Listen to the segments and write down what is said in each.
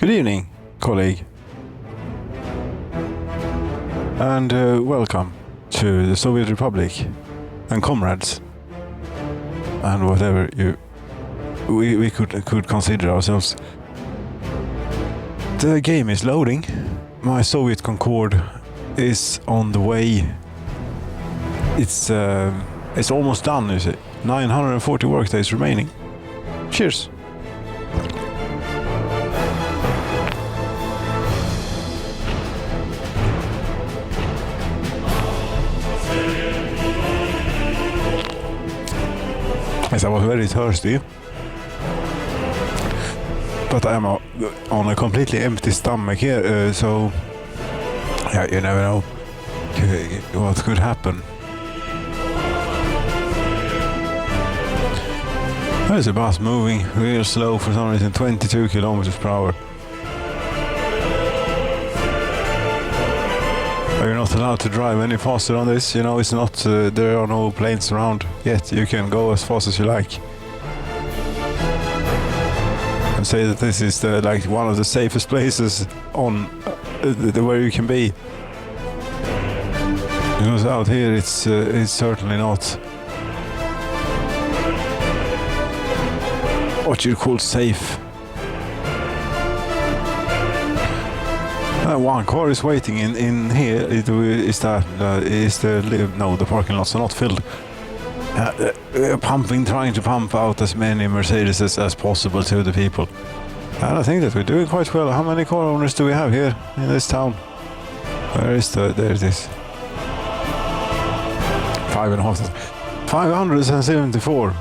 Good evening, colleague. And welcome to the Soviet Republic and comrades and whatever we could consider ourselves. The game is loading. My Soviet Concorde is on the way. It's almost done, you see. 940 workdays remaining. Cheers. Yes, I was very thirsty, but I'm on a completely empty stomach here, so yeah, you never know what could happen. There's a bus moving real slow for some reason, 22 kilometers per hour. You're not allowed to drive any faster on this, you know, it's not, there are no planes around yet, you can go as fast as you like. And say that this is like one of the safest places on where you can be. Because out here it's certainly not what you call safe. One car is waiting in here. The parking lots are not filled. Trying to pump out as many Mercedes as possible to the people. And I think that we're doing quite well. How many car owners do we have here in this town? Where is there it is. 574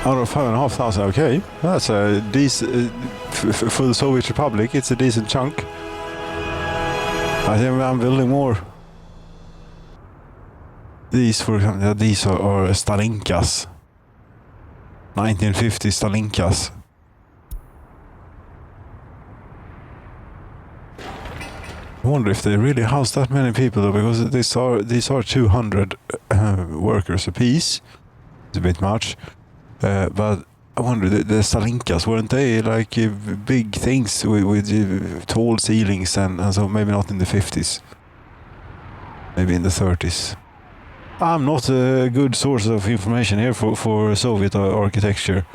out of 5,500. Okay, that's a decent for the Soviet Republic. It's a decent chunk. I think I'm building more. These, for example, these are Stalinkas. 1950 Stalinkas. I wonder if they really house that many people though, because these are 200 workers apiece. It's a bit much, but I wonder the Stalinkas, weren't they like big things with tall ceilings and so maybe not in the 50s, maybe in the 30s. I'm not a good source of information here for Soviet architecture,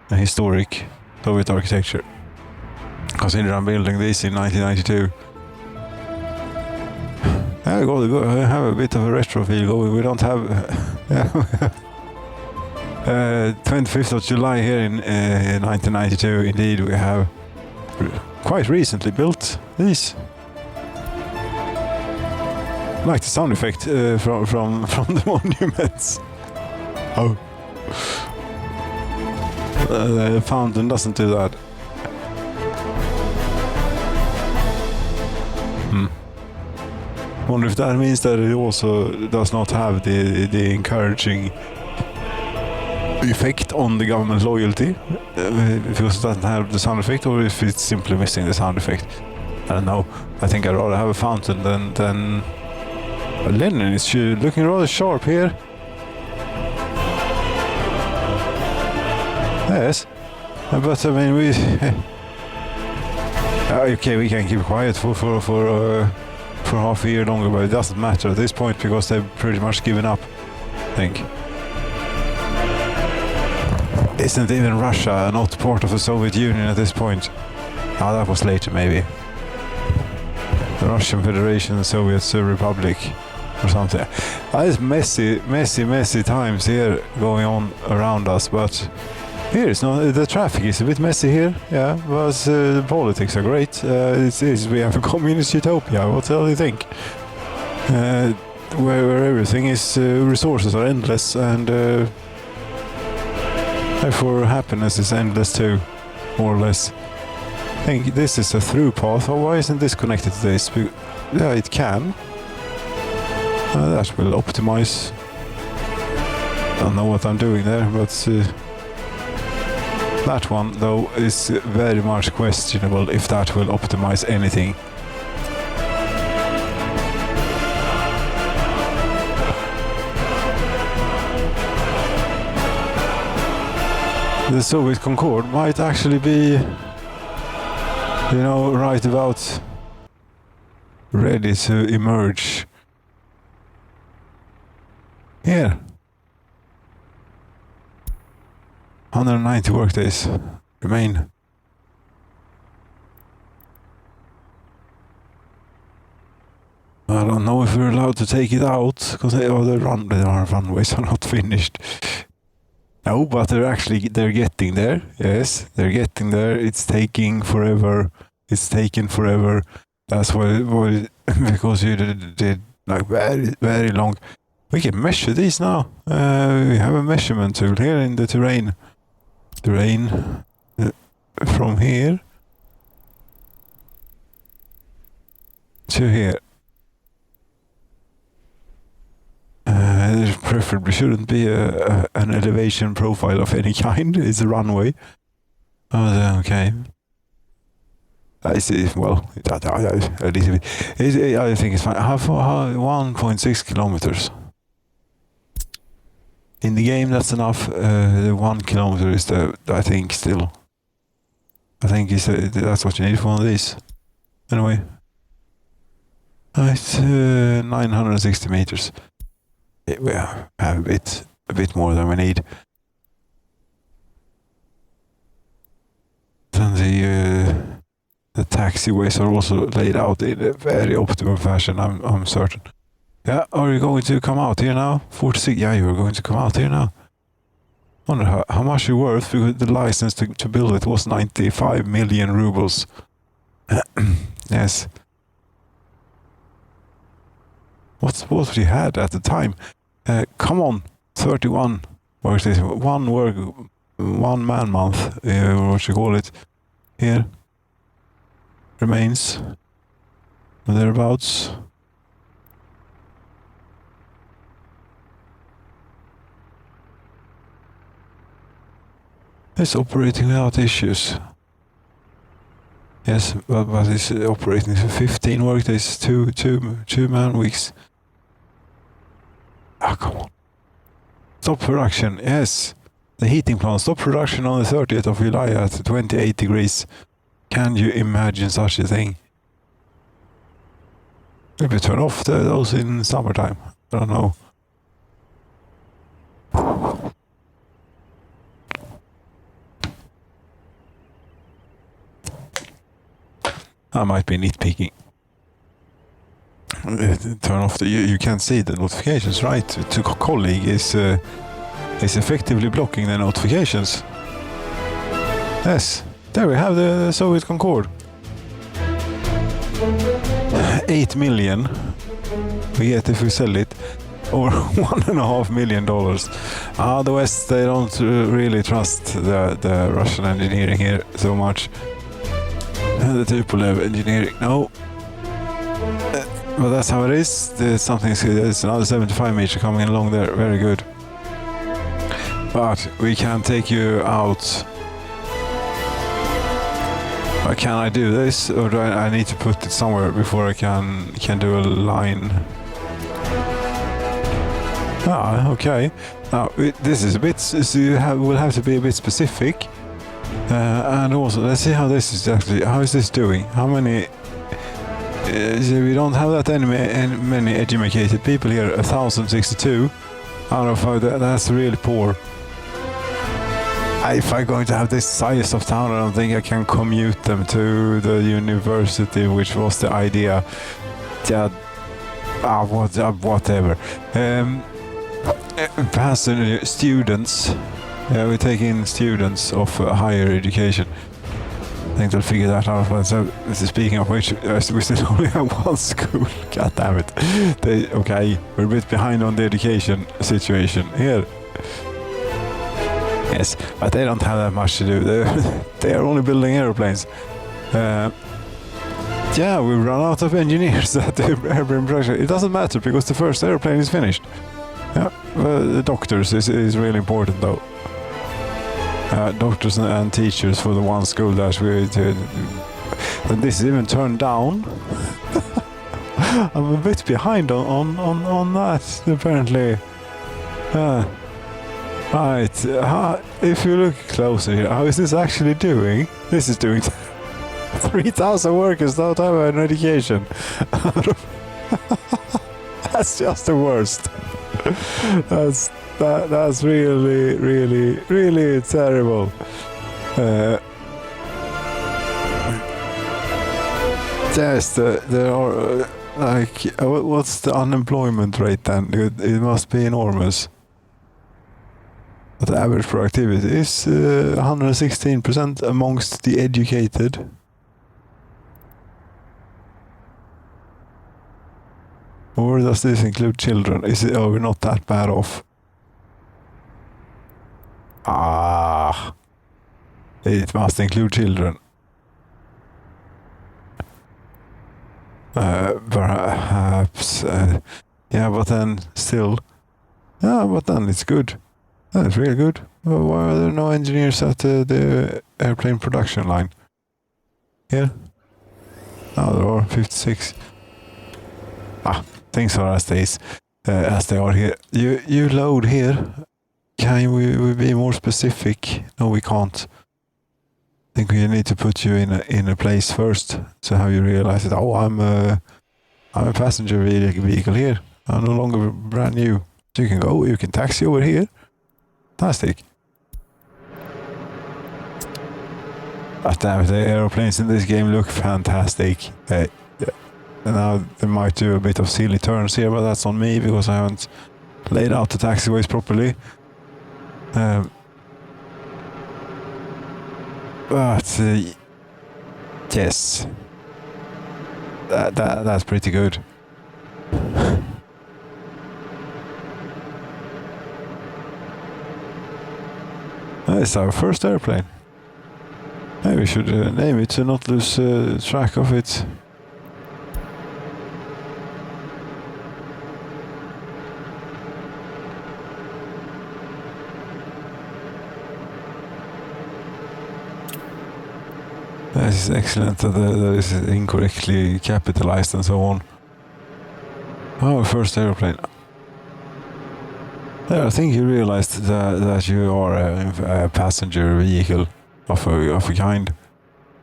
historic Soviet architecture. Consider I'm building this in 1992. I have a bit of a retro feel going. We don't have 25th of July here in 1992. Indeed, we have quite recently built these. I like the sound effect from the monuments. Oh, the fountain doesn't do that. Wonder if that means that it also does not have the encouraging effect on the government loyalty, because it doesn't have the sound effect, or if it's simply missing the sound effect. I don't know. I think I'd rather have a fountain than Lenin is looking rather sharp here. Yes, but I mean okay, we can keep quiet for half a year longer, but it doesn't matter at this point because they've pretty much given up, I think. Isn't even Russia not part of the Soviet Union at this point? Oh, that was later maybe. The Russian Federation, the Soviet Republic or something. It's messy times here going on around us, but here it's not. The traffic is a bit messy here, yeah, but the politics are great. We have a communist utopia. What do you think? Where everything is, resources are endless, and therefore happiness is endless too, more or less. I think this is a through path. Oh, why isn't this connected to this? Yeah, it can. That will optimize. Don't know what I'm doing there, but that one though is very much questionable if that will optimize anything. The Soviet Concorde might actually be You know, right about ready to emerge. Here. 190 workdays remain. I don't know if we're allowed to take it out because the runways are not finished. No, but they're getting there. Yes, they're getting there. It's taking forever. It's taken forever. That's why because you did like very, very long. We can measure these now. We have a measurement tool here in the terrain. From here to here. There preferably shouldn't be an elevation profile of any kind. It's a runway. Oh, okay. I see. Well, at least I think it's fine. How far? 1.6 kilometers. In the game, that's enough. The 1 kilometer is I think still. I think that's what you need for one of these. Anyway. It's 960 meters. We have a bit more than we need. And the taxiways are also laid out in a very optimum fashion, I'm certain. Yeah, are you going to come out here now? 46, yeah, you're going to come out here now. Wonder how much you're worth, because the license to build it was 95 million rubles. Yes. What we had at the time? Come on, 31 workstation, one man month, what you call it, here, remains, thereabouts. It's operating without issues. Yes, but it's operating 15 workdays, two man weeks. Ah, come on. Stop production, yes. The heating plant, stop production on the 30th of July at 28 degrees. Can you imagine such a thing? Maybe turn off those in summertime. I don't know. I might be nitpicking. Turn off you can't see the notifications, right? To colleague is effectively blocking the notifications. Yes, there we have the Soviet Concorde. 8 million we get if we sell it, or $1.5 million. The West, they don't really trust the Russian engineering here so much. The Tupolev engineering, no. But that's how it is. There's another 75 meter coming along there. Very good. But we can take you out. Can I do this, or do I need to put it somewhere before I can do a line? Okay. Now this is a bit. So we'll have to be a bit specific. And also, let's see how this is actually. How is this doing? How many? We don't have that many educated people here. 1,062 out of 5. That's really poor. If I'm going to have this size of town, I don't think I can commute them to the university, which was the idea. Whatever. Students. We take in students of higher education. I think they'll figure that out. So, speaking of which, we still only have one school. God damn it. Okay, we're a bit behind on the education situation here. Yes, but they don't have that much to do. They are only building airplanes. Yeah, we run out of engineers at the airplane production. It doesn't matter because the first airplane is finished. Yeah, the doctors is really important though. Doctors and teachers for the one school that we did. But this is even turned down. I'm a bit behind on that apparently. Right, if you look closer here, how is this actually doing? This is doing 3,000 workers don't have an education. That's just the worst. That's really, really, really terrible. Yes, there are what's the unemployment rate then? It must be enormous. But the average productivity is 116% amongst the educated. Or does this include children? Are we not that bad off? It must include children. Perhaps. Yeah, but then still. Yeah, but then it's good. That's really good. Well, why are there no engineers at the airplane production line? Here? Oh, there are 56. Things are as they are here. You load here. Can we be more specific? No, we can't. I think we need to put you in a place first to have you realize that. Oh, I'm a passenger vehicle here. I'm no longer brand new. So you can go. You can taxi over here. Fantastic. But damn it, the aeroplanes in this game look fantastic. Now they might do a bit of silly turns here, but that's on me because I haven't laid out the taxiways properly. But yes, that's pretty good. It's our first airplane. Maybe we should name it to not lose track of it. That is excellent that is incorrectly capitalized and so on. Our first airplane. Yeah, I think you realized that you are a passenger vehicle of a kind.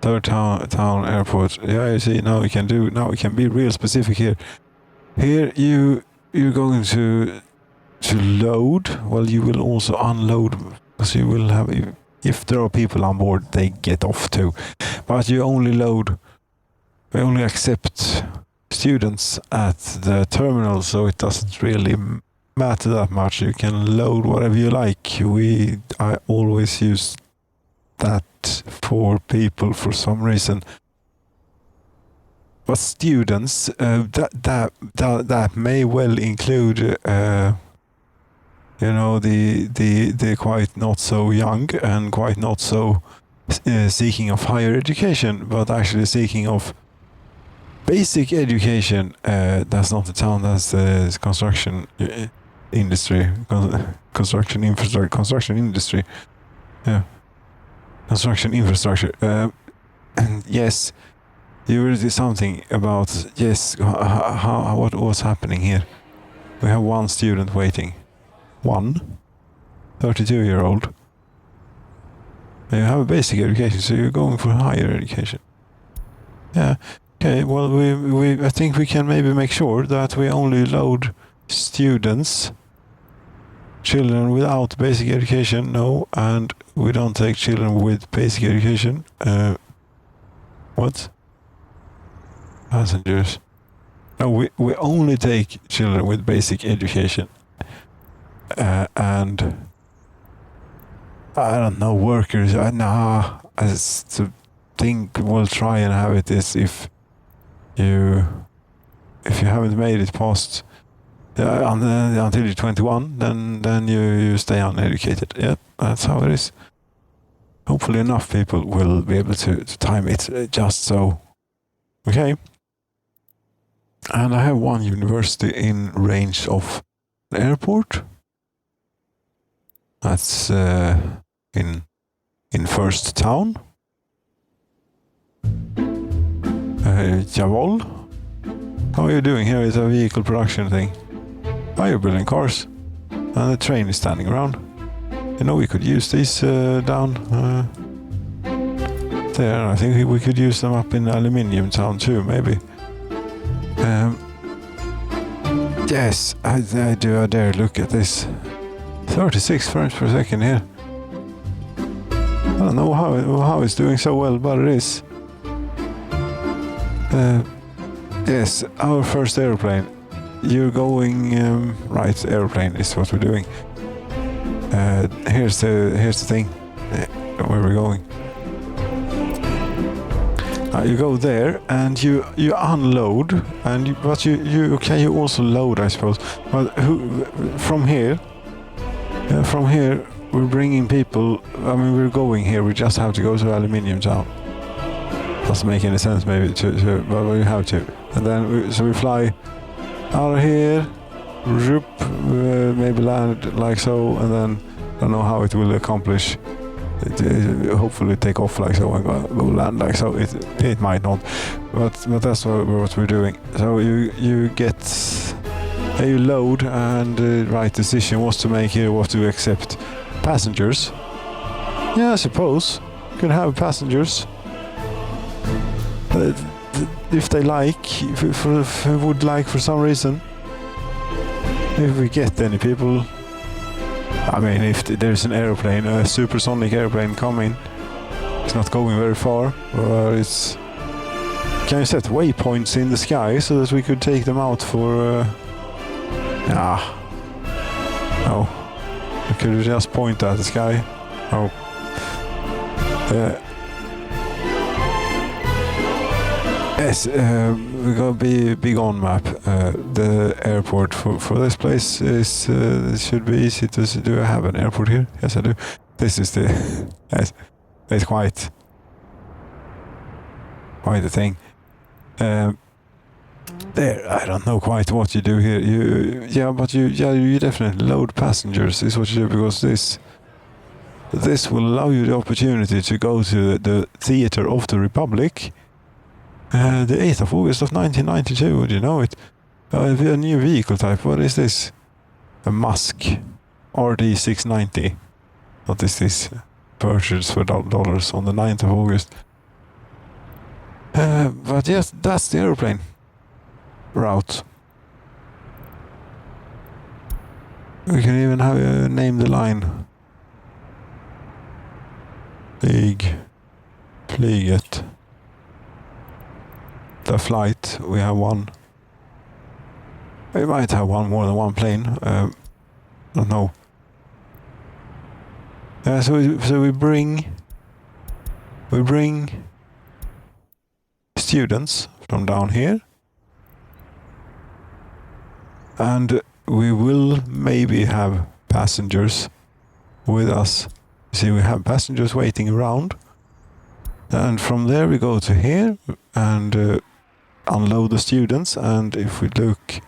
Third town airport. Yeah, you see, now we can be real specific here. Here you're going to load. Well, you will also unload, because you will have, if there are people on board, they get off too. But you only we only accept students at the terminal, so it doesn't really matter that much. You can load whatever you like. I always use that for people for some reason. But students, that may well include, the quite not so young and quite not so seeking of higher education, but actually seeking of basic education. That's not the town, that's the construction industry, construction industry. Yeah, construction infrastructure. And yes, you will do something about what was happening here. We have one student waiting. 32-year-old. You have a basic education, so you're going for higher education. Yeah. Okay. Well, I think we can maybe make sure that we only load students, children without basic education. No, and we don't take children with basic education. What? Passengers. No, we only take children with basic education. And I don't know, workers. I think we'll try and have it is if you haven't made it past until you're 21, then you stay uneducated. Yeah, that's how it is. Hopefully enough people will be able to time it just so. Okay. And I have one university in range of the airport. That's in first town. Jawohl. How are you doing here? It's a vehicle production thing. Oh, you're building cars. And the train is standing around. You know, we could use these down. there. I think we could use them up in Aluminium Town too, maybe. Yes, I dare look at this. 36 frames per second here. I don't know how it's doing so well, but it is. Yes, our first airplane. You're going right. Airplane is what we're doing. Here's the thing. Where we're going. You go there and you unload, and but you also load, I suppose. But from here we're bringing people. I mean, we're going here. We just have to go to Aluminium Town. Doesn't make any sense, maybe, but we have to. And then we fly out of here, maybe land like so, and then I don't know how it will accomplish. Hopefully take off like so and go land like so. It might not, but that's what we're doing. So you load, and the right decision was to make here was to accept passengers. Yeah, I suppose you can have passengers if they like, if would like for some reason. If we get any people. I mean, if there's an airplane, a supersonic airplane coming, it's not going very far, but it's... Can you set waypoints in the sky so that we could take them out for... No. We could just point at the sky. Oh. Yes, we got a big on map. The airport for this place is should be easy to see. Do I have an airport here? Yes, I do. This is the yes, it's quite the thing. There, I don't know quite what you do here. You definitely load passengers is what you do, because this will allow you the opportunity to go to the Theatre of the Republic. The 8th of August of 1992, would you know it? A new vehicle type. What is this? A Musk RD690. What is this? Purchased for dollars on the 9th of August. But yes, that's the airplane route. We can even have name the line. Flyget. The flight, we have one. We might have more than one plane. I don't know. So we bring students from down here, and we will maybe have passengers with us. See, we have passengers waiting around, and from there we go to here and unload the students. And if we look,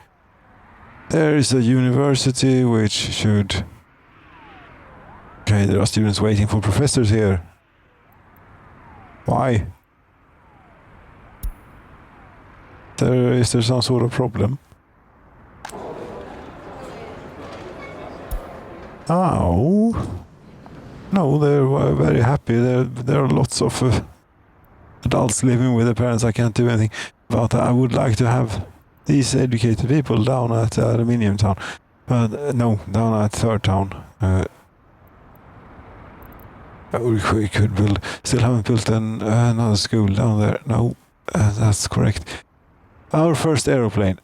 there is a university which should... Okay, there are students waiting for professors here. Why? Is there some sort of problem? Oh. No, they're very happy. There are lots of adults living with their parents. I can't do anything. But I would like to have these educated people down at Aluminium Town. But no, down at Third Town. We could build... Still haven't built another school down there. No, that's correct. Our first aeroplane.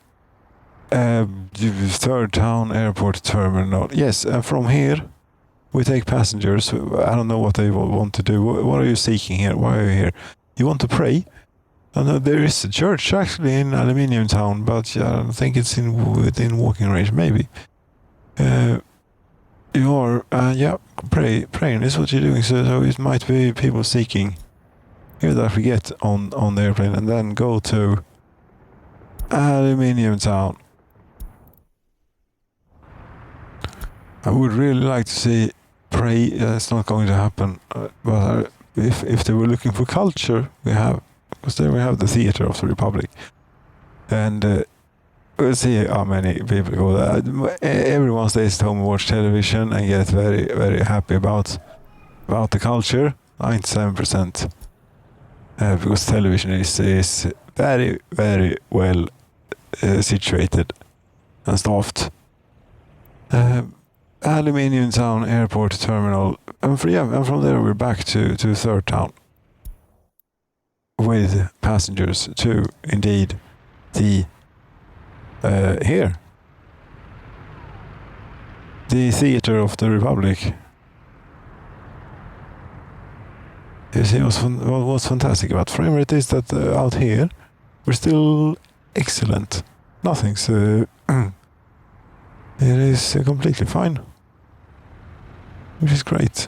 Third Town Airport Terminal. Yes, from here we take passengers. I don't know what they want to do. What are you seeking here? Why are you here? You want to pray? I know there is a church actually in Aluminium Town, but I don't think it's within walking range. Maybe. You are, praying is what you're doing. So it might be people seeking here that we get on the airplane, and then go to Aluminium Town. I would really like to see pray. It's not going to happen. But if they were looking for culture, because there we have the Theatre of the Republic, and we'll see how many people go there. Everyone stays at home and watch television and get very, very happy about the culture. 97%. because television is very, very well situated and staffed. Aluminium Town Airport Terminal, and from there we're back to third town with passengers to indeed the here the Theatre of the Republic. You see what's fantastic about frame rate is that out here we're still excellent. Nothing's it is completely fine, which is great.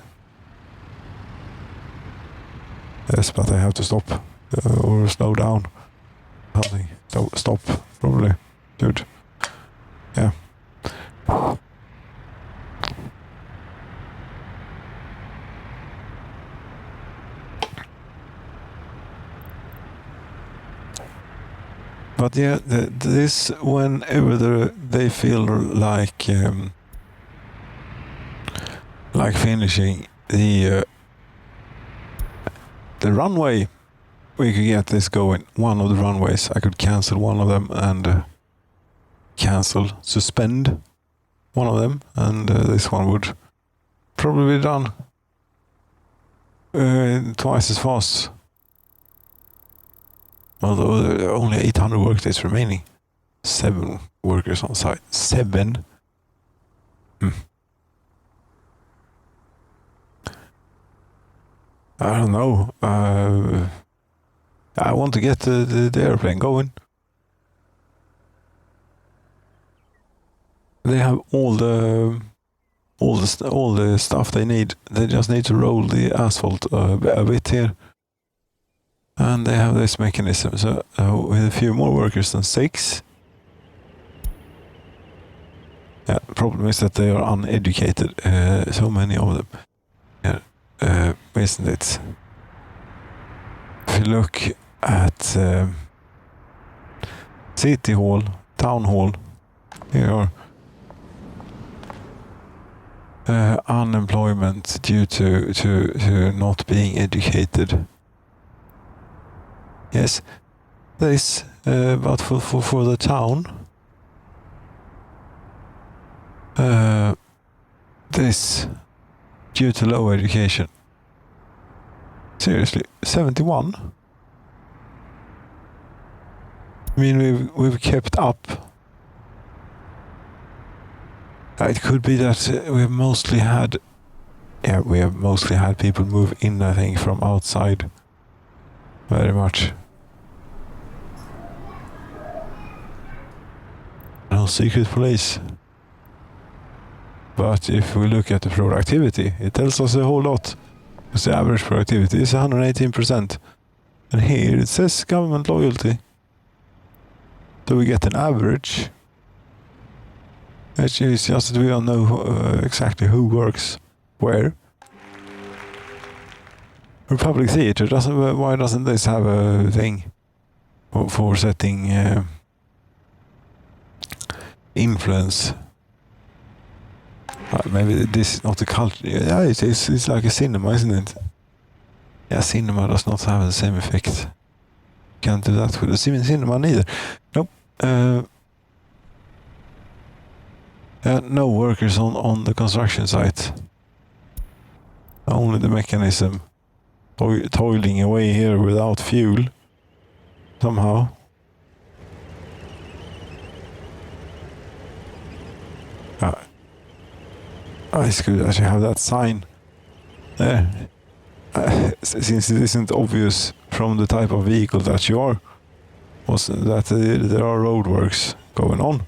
Yes, but I have to stop or slow down. Something. Stop, probably. Good. Yeah. But yeah, this whenever they feel like finishing the runway, we could get this going. One of the runways, I could cancel one of them and suspend one of them, and this one would probably be done twice as fast. Although there are only 800 workdays remaining. 7 workers on site. 7? I don't know. I want to get the airplane going. They have all the stuff they need. They just need to roll the asphalt a bit here. And they have this mechanism, so with a few more workers than 6. Yeah, the problem is that they are uneducated, so many of them. Yeah, isn't it? If you look at City Hall, Town Hall, here are unemployment due to not being educated. Yes, this, but for the town, this, due to low education. Seriously, 71? I mean, we've kept up. It could be that we have mostly had people move in, I think, from outside. Very much. No secret police. But if we look at the productivity, it tells us a whole lot. Because the average productivity is 118%. And here it says government loyalty. So we get an average. It's just that we don't know exactly who works where. Republic Theatre why doesn't this have a thing for setting influence? Maybe this is not a culture. Yeah, it's like a cinema, isn't it? Yeah, cinema does not have the same effect. Can't do that with the cinema neither. Nope. No workers on the construction site. Only the mechanism toiling away here without fuel somehow. It's good that you have that sign there. Since it isn't obvious from the type of vehicle that you are, was that there are roadworks going on.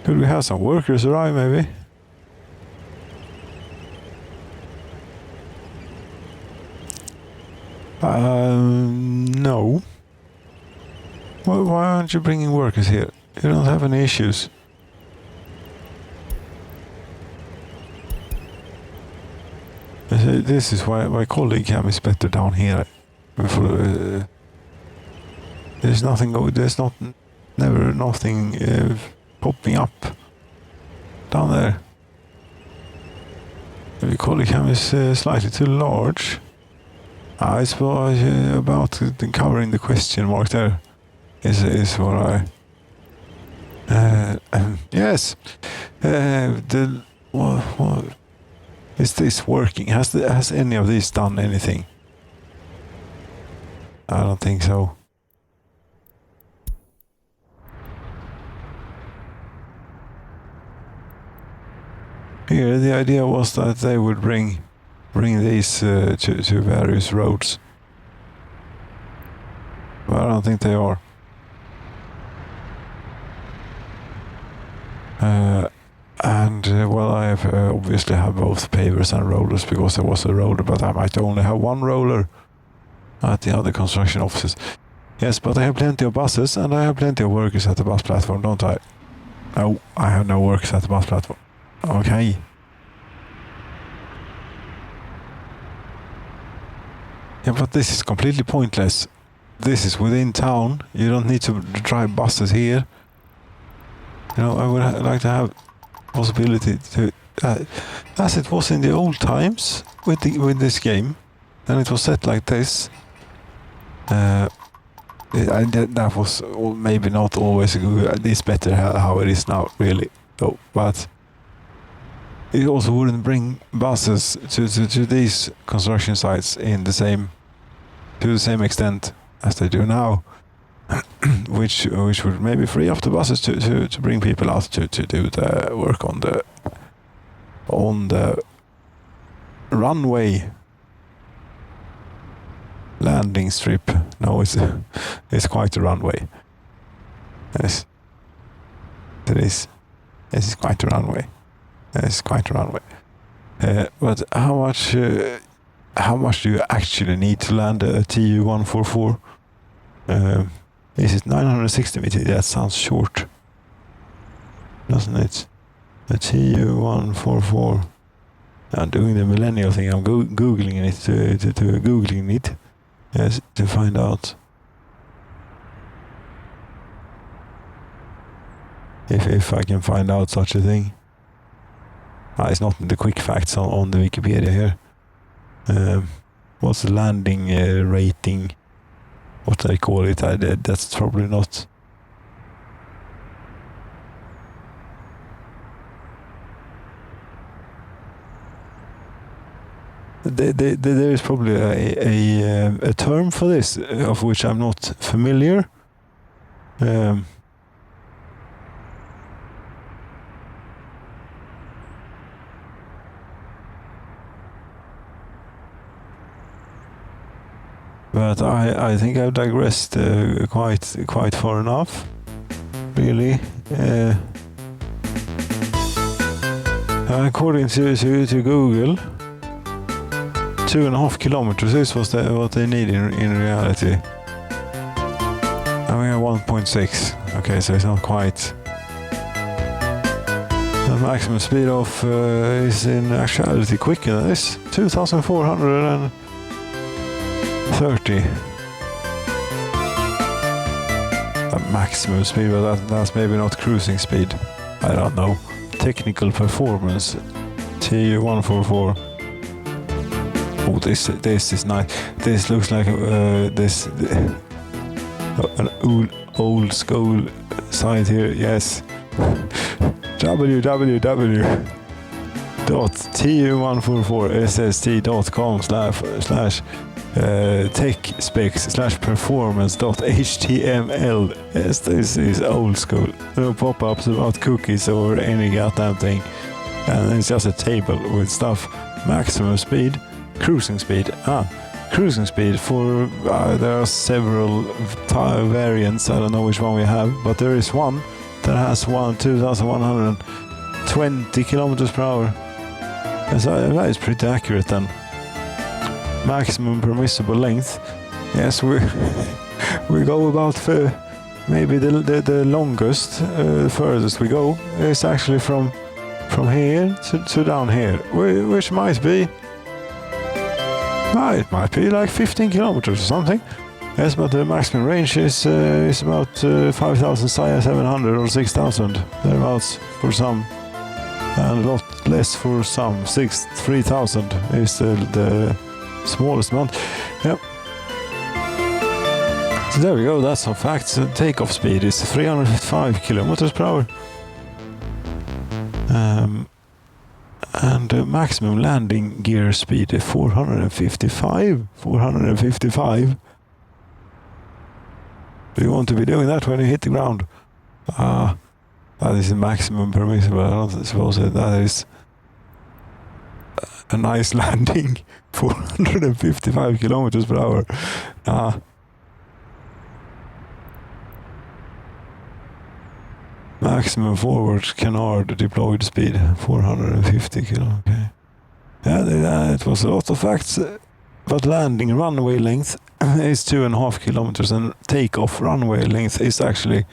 Could we have some workers arrive, maybe? No. Why aren't you bringing workers here? You don't have any issues. This is why my colleague cam is better down here. There's nothing. There's nothing popping up down there. The Collicam is slightly too large. I suppose about covering the question mark there is what I... yes. What is this working? Has any of these done anything? I don't think so. Here, the idea was that they would bring these to various roads. But I don't think they are. Well, I have obviously have both pavers and rollers because there was a roller, but I might only have one roller at the other construction offices. Yes, but I have plenty of buses and I have plenty of workers at the bus platform, don't I? No, I have no workers at the bus platform. Okay. Yeah, but this is completely pointless. This is within town. You don't need to drive buses here. You know, I would like to have possibility to, as it was in the old times with this game, and it was set like this. That was maybe not always good. It's better how it is now, really. So, but it also wouldn't bring buses to these construction sites in to the same extent as they do now, which would maybe free up the buses to bring people out to do the work on the runway landing strip. No, it's quite a runway. Yes, it is. This is quite a runway. It's quite a runway. But how much do you actually need to land a TU-144? Is it 960 meters? That sounds short, doesn't it? A TU-144. I'm doing the millennial thing. I'm googling it yes, to find out if I can find out such a thing. It's not in the quick facts on the Wikipedia here. What's the landing rating? What they call it? That's probably not. There is probably a term for this, of which I'm not familiar. But I think I've digressed quite far enough, really. According to Google, 2.5 kilometers is what they need in reality. I mean 1.6. Okay, so it's not quite. The maximum speed of is in actuality quicker than this. 2,430. The maximum speed, but that's maybe not cruising speed. I don't know. Technical performance. TU-144. Oh, this is nice. This looks like an old school site here. Yes. www.tu144ss.com/tech-specs/performance.html. Yes, this is old school. No pop-ups about cookies or any goddamn thing. And it's just a table with stuff. Maximum speed, cruising speed. Cruising speed for there are several variants. I don't know which one we have, but there is one that has 2,120 kilometers per hour. That is pretty accurate then. Maximum permissible length. Yes, we go about for maybe the longest, furthest we go is actually from here to down here, which might be. It might be like 15 kilometers or something. Yes, but the maximum range is about 5,700 or 6,000 thereabouts for some and a lot less for some. 3,000 is the smallest amount. Yep. So there we go, that's some facts. Takeoff speed is 305 kilometers per hour. And maximum landing gear speed is 455. 455. Do you want to be doing that when you hit the ground? That is the maximum permissible. I don't suppose that is a nice landing. 455 kilometers per hour. Maximum forward canard deployed speed 450 kilo. Okay. Yeah, it was a lot of facts. But landing runway length is 2.5 kilometers, and takeoff runway length is actually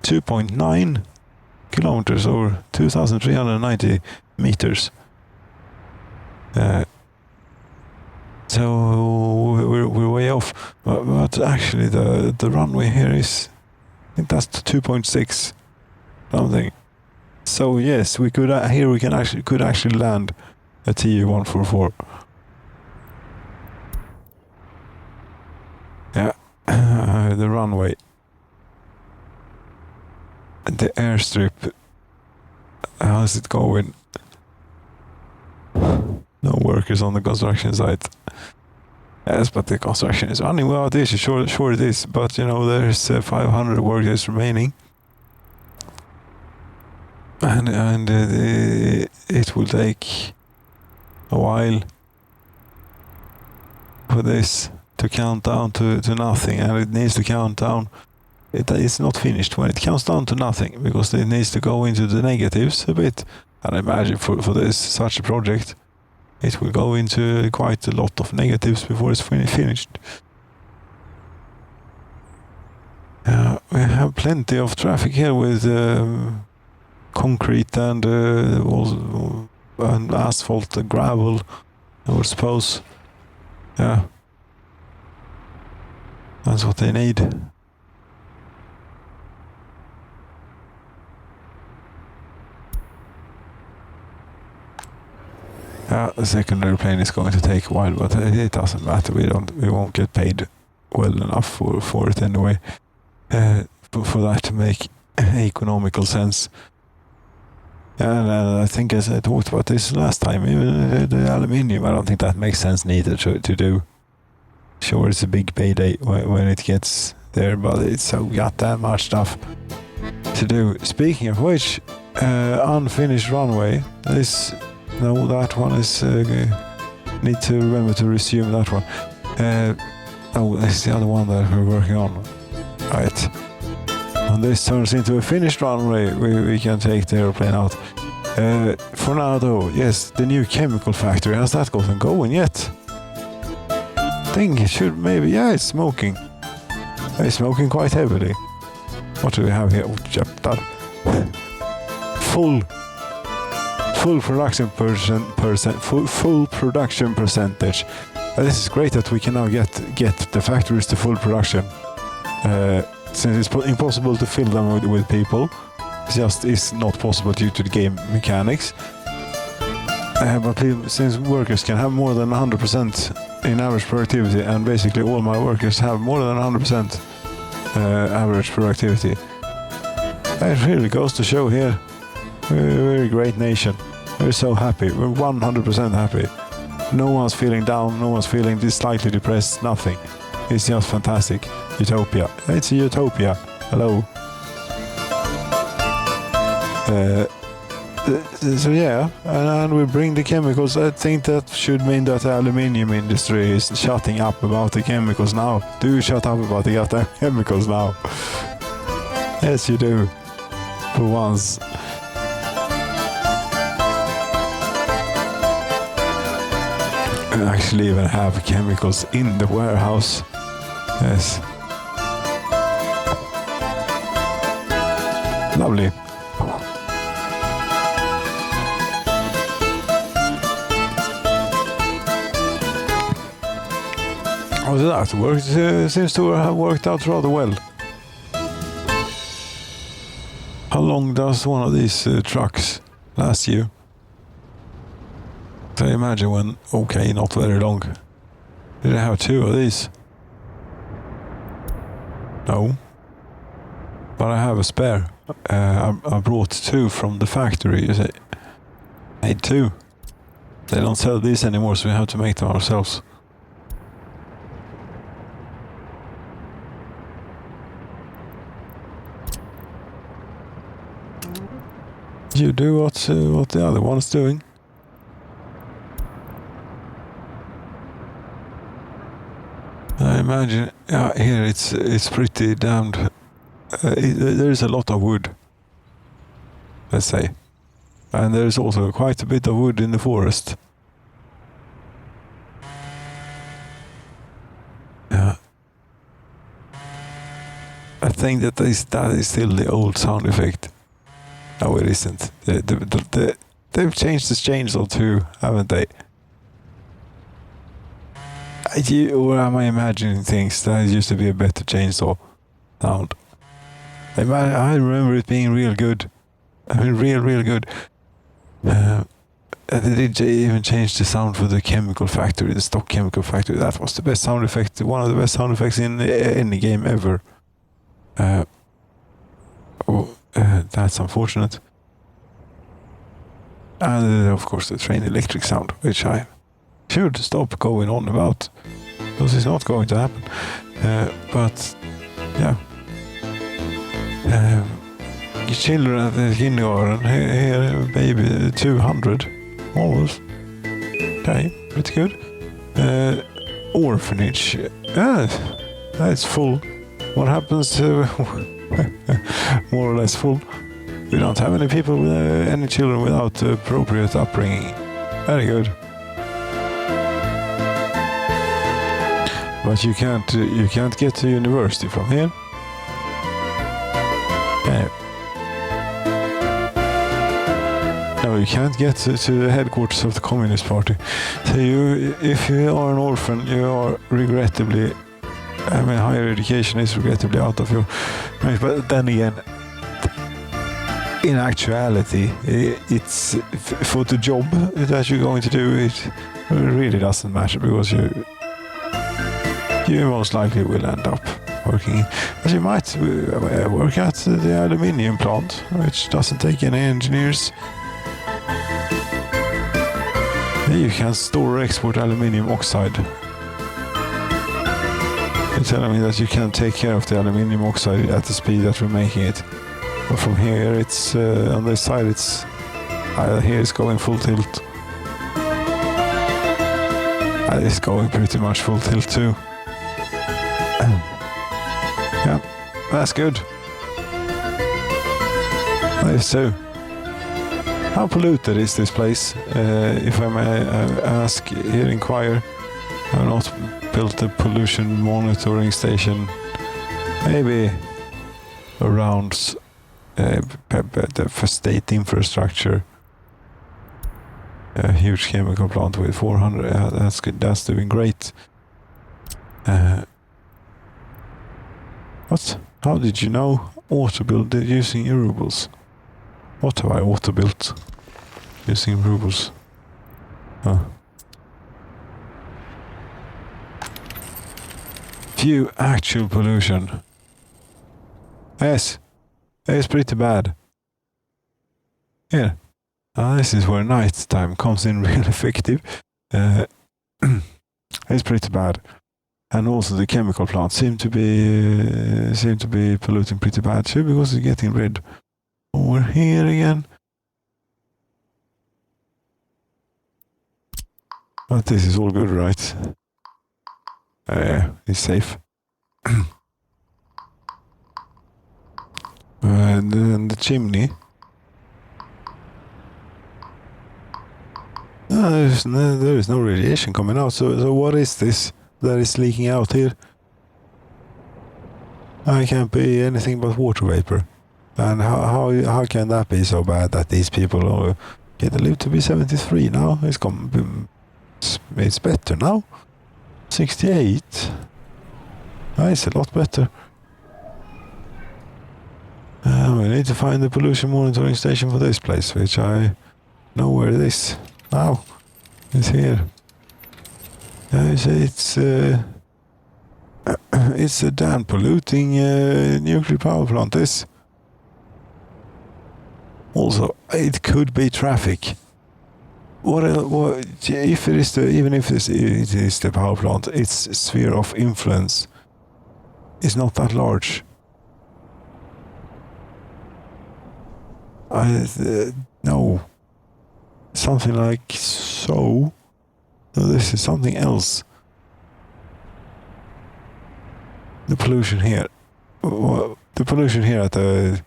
2.9 kilometers, or 2,390 meters. So we're way off. But actually, the runway here is, I think that's 2.6. Something. So yes, we could here we could actually land a Tu-144. Yeah, the runway, the airstrip. How's it going? No workers on the construction site. Yes, but the construction is running well. It is sure it is. But you know, there's 500 workers remaining. And it will take a while for this to count down to nothing, and it needs to count down. It's not finished when it counts down to nothing, because it needs to go into the negatives a bit. And I imagine for such a project, it will go into quite a lot of negatives before it's finished. We have plenty of traffic here with concrete and asphalt, gravel, I would suppose. Yeah, that's what they need. The secondary plane is going to take a while, but it doesn't matter. We won't get paid well enough for it anyway. For that to make economical sense. And I think, as I talked about this last time, even the aluminium, I don't think that makes sense neither to do. Sure, it's a big payday when it gets there, but it's so goddamn much stuff to do. Speaking of which, unfinished runway. That one is... need to remember to resume that one. This is the other one that we're working on. Right. When this turns into a finished runway, we can take the airplane out. For now though, yes, the new chemical factory, has that gotten going yet? I think it should maybe, yeah, it's smoking. It's smoking quite heavily. What do we have here? Full production full production percentage. This is great that we can now get the factories to full production. Since it's impossible to fill them with people, it's not possible due to the game mechanics. But since workers can have more than 100% in average productivity, and basically all my workers have more than 100% average productivity, it really goes to show here we're a great nation. We're so happy. We're 100% happy. No one's feeling down. No one's feeling slightly depressed. Nothing. It's just fantastic. Utopia. It's a utopia. Hello. So yeah, and we bring the chemicals. I think that should mean that the aluminium industry is shutting up about the chemicals now. Do shut up about the goddamn chemicals now. Yes, you do. For once. We actually even have chemicals in the warehouse. Yes. Lovely. Oh, that worked. Seems to have worked out rather well. How long does one of these trucks last year. So imagine when, okay, not very long. Did I have 2 of these? No. But I have a spare. I brought 2 from the factory, you see. Made 2. They don't sell these anymore, so we have to make them ourselves. You do what the other one's doing. I imagine, yeah, here it's pretty damned. There's a lot of wood, let's say, and there's also quite a bit of wood in the forest. Yeah, I think that is still the old sound effect. No, it isn't. They've changed the chainsaw too, haven't they? Or am I imagining things? That used to be a better chainsaw sound. I remember it being real good. I mean, real good. They did even change the sound for the chemical factory, the stock chemical factory. That was the best sound effect, one of the best sound effects in any game ever. That's unfortunate. And of course the train electric sound, which I should stop going on about, because it's not going to happen. But yeah, your children at the kindergarten here, maybe 200 almost. Okay, pretty good. Orphanage, that's full. What happens? More or less full. We don't have any people, any children without appropriate upbringing. Very good. But you can't get to university from here. No, you can't get to the headquarters of the Communist Party. So if you are an orphan, you are regrettably, higher education is regrettably out of your range. But then again, in actuality, it's for the job that you're going to do, it really doesn't matter, because you most likely will end up working. But you might work at the aluminium plant, which doesn't take any engineers. You can store or export aluminium oxide. You're telling me that you can take care of the aluminium oxide at the speed that we're making it. But from here, it's on this side, it's here it's going full tilt. It's going pretty much full tilt too. Yeah, that's good. Nice too. How polluted is this place? If I may ask, here inquire. I've not built a pollution monitoring station. Maybe around for state infrastructure. A huge chemical plant with 400. Yeah, that's good. That's doing great. What? How did you know auto-build using rubles? What have I auto-built using rubles? Huh. View actual pollution. Yes, it's pretty bad. Yeah. This is where night time comes in real effective. It's pretty bad. And also the chemical plants seem to be polluting pretty bad too, because it's getting red. Over here again. But this is all good, right? Yeah, it's safe. And then the chimney. There is no radiation coming out. So what is this that is leaking out here? I can't be anything but water vapor. And how can that be so bad that these people get to live to be 73 now? It's better now. 68. It's a lot better. We need to find the pollution monitoring station for this place, which I know where it is. Now, it's here. It's a damn polluting nuclear power plant. This. Also, it could be traffic. What if it is even if it is the power plant? Its sphere of influence is not that large. No, something like so. No, this is something else. The pollution here. The pollution here at the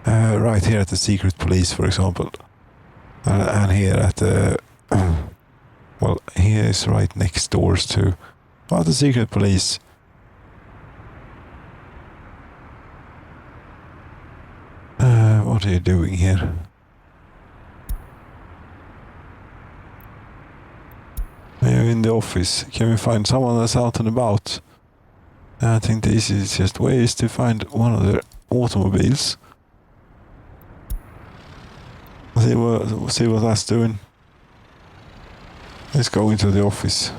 right here at the secret police, for example, and here at the well, here is right next doors to the secret police. What are you doing here? You're in the office. Can we find someone that's out and about? I think the easiest way is to find one of their automobiles. See what that's doing. Let's go into the office.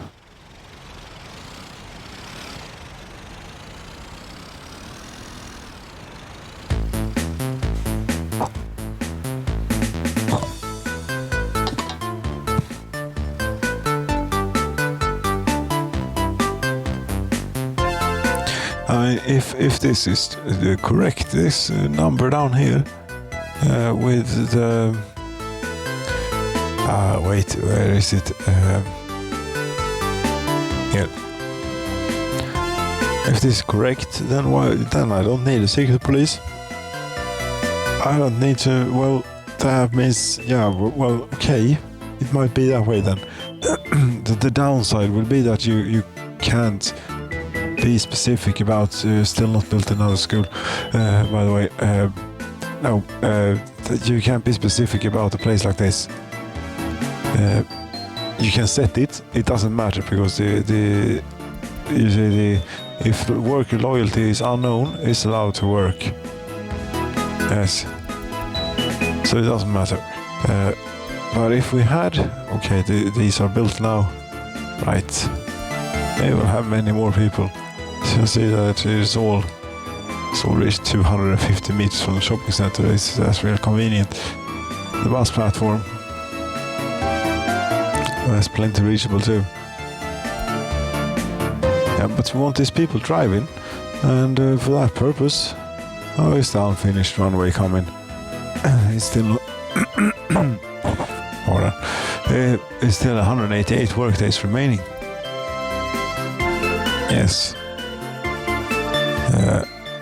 If this is correct, this number down here with the wait, where is it? Here. If this is correct, then I don't need a secret police. I don't need to. Well, that means well, okay, it might be that way then. The downside will be that you can't be specific about still not built another school. By the way, no, you can't be specific about a place like this. You can set it. It doesn't matter because if the worker loyalty is unknown, it's allowed to work. Yes. So it doesn't matter. But if we had, okay, these are built now, right? They will have many more people. So you see that it's all reached 250 meters from the shopping center. That's really convenient. The bus platform, that's plenty reachable too. Yeah, but we want these people driving, and for that purpose, it's the unfinished runway coming. It's still hold on. It's still 188 workdays remaining. Yes.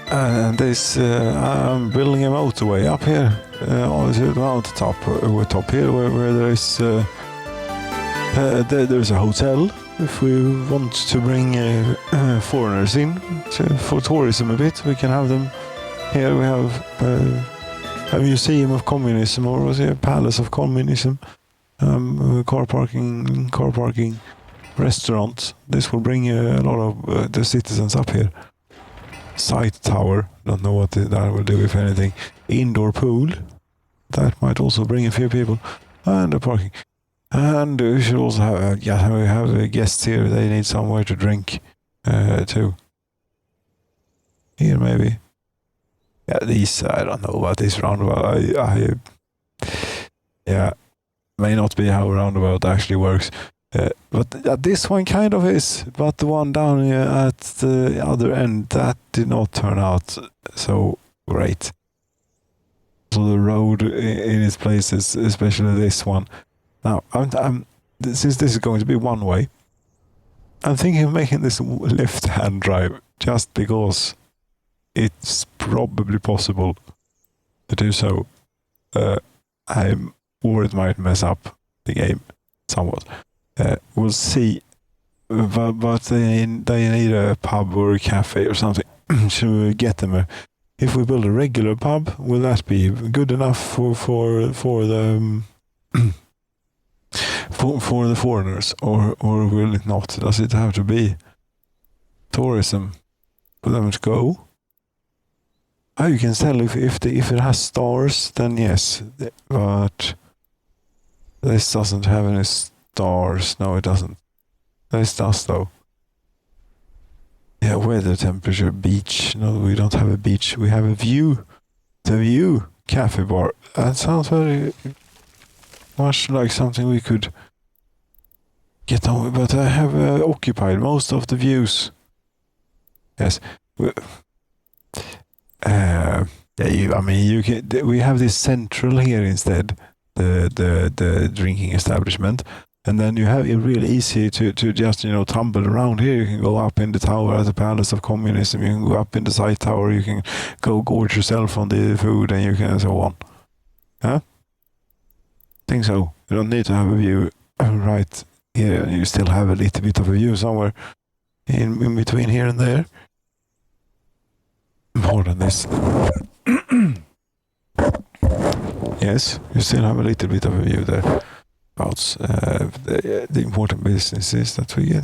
And this, I'm building a motorway up here on the top here, where there's a hotel. If we want to bring foreigners in for tourism a bit, we can have them here. We have a museum of communism, or was it a palace of communism? Car parking, restaurant. This will bring a lot of the citizens up here. Sight tower, don't know what that will do, if anything. Indoor pool, that might also bring a few people. And the parking. And we should also have, we have guests here. They need somewhere to drink too. Here maybe. Yeah, these, I don't know about this roundabout. May not be how a roundabout actually works. But this one kind of is. But the one down at the other end, that did not turn out so great. So the road in its places, especially this one. Now, since this is going to be one way, I'm thinking of making this left-hand drive, just because it's probably possible to do so. Or it might mess up the game somewhat. We'll see. But they need a pub or a cafe or something to get them. If we build a regular pub, will that be good enough for the for the foreigners, or will it not? Does it have to be tourism for them to go? You can tell if it has stars, then yes. But this doesn't have any stars. No, it doesn't. This does though. Yeah, weather, temperature, beach. No, we don't have a beach. We have a view. The view cafe bar. That sounds very much like something we could get on with, but I have occupied most of the views. Yes. I mean, you can. We have this central here instead, the drinking establishment, and then you have it really easy to just tumble around here. You can go up in the tower at the Palace of Communism. You can go up in the side tower. You can go gorge yourself on the food, and you can and so on. Huh? Think so. You don't need to have a view right here. You still have a little bit of a view somewhere in between here and there. More than this. Yes, you still have a little bit of a view there. About the important business is that we get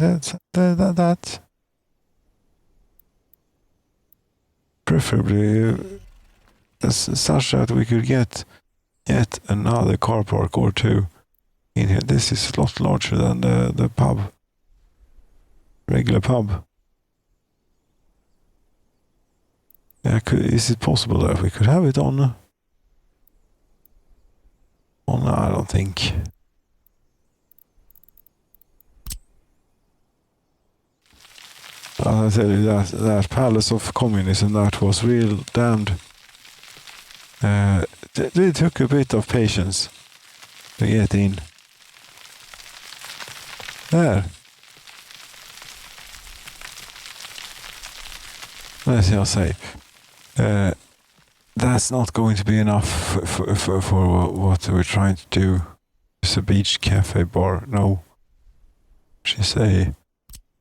that. Preferably such that we could get yet another car park or two in here. This is a lot larger than the pub. Regular pub. Yeah, is it possible that we could have it on? I don't think. I tell you that Palace of Communism, that was real damned. It took a bit of patience to get in. There. Let's just say. That's not going to be enough for what we're trying to do. It's a beach cafe bar. No. She's a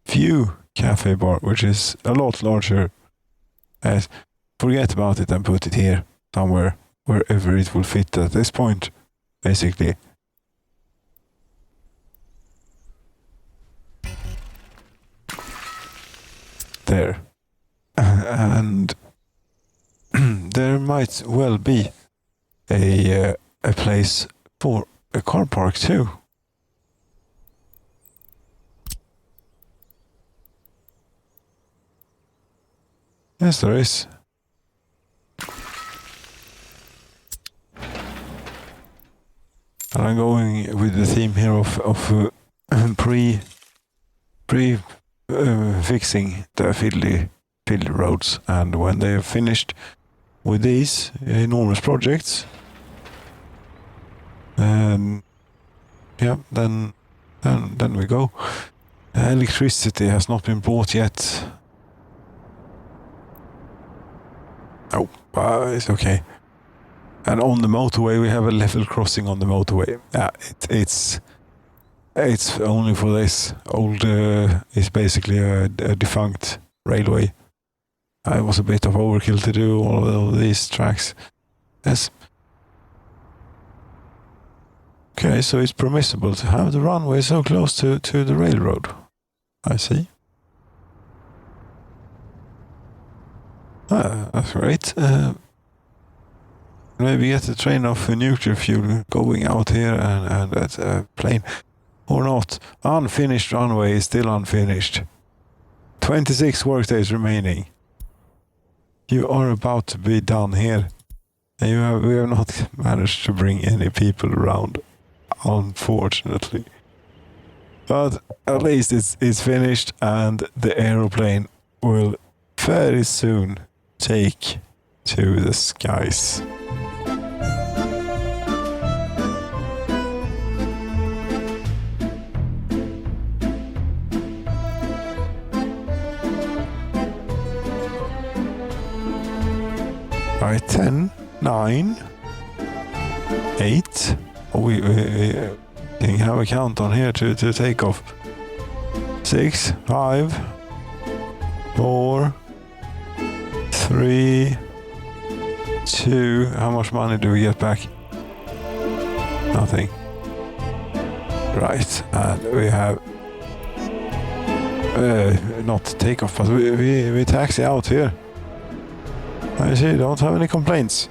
view cafe bar, which is a lot larger. Forget about it and put it here somewhere, wherever it will fit at this point, basically. There. And there might well be a place for a car park too. Yes, there is. And I'm going with the theme here of fixing the fiddly roads, and when they are finished with these enormous projects, then we go. Electricity has not been bought yet. Oh, it's okay. And on the motorway, we have a level crossing on the motorway. Yeah, it's only for this old. It's basically a defunct railway. It was a bit of overkill to do all of these tracks. Yes. Okay, so it's permissible to have the runway so close to the railroad. I see. That's great. Maybe get a train of nuclear fuel going out here and at a plane. Or not. Unfinished runway is still unfinished. 26 workdays remaining. You are about to be done here. And we have not managed to bring any people around, unfortunately. But at least it's finished, and the aeroplane will very soon take to the skies. Right, 10, 9, 8. We can have a countdown here to take off. 6, 5, 4, 3, 2. How much money do we get back? Nothing. Right, and we have not takeoff, but we taxi out here. I see, don't have any complaints.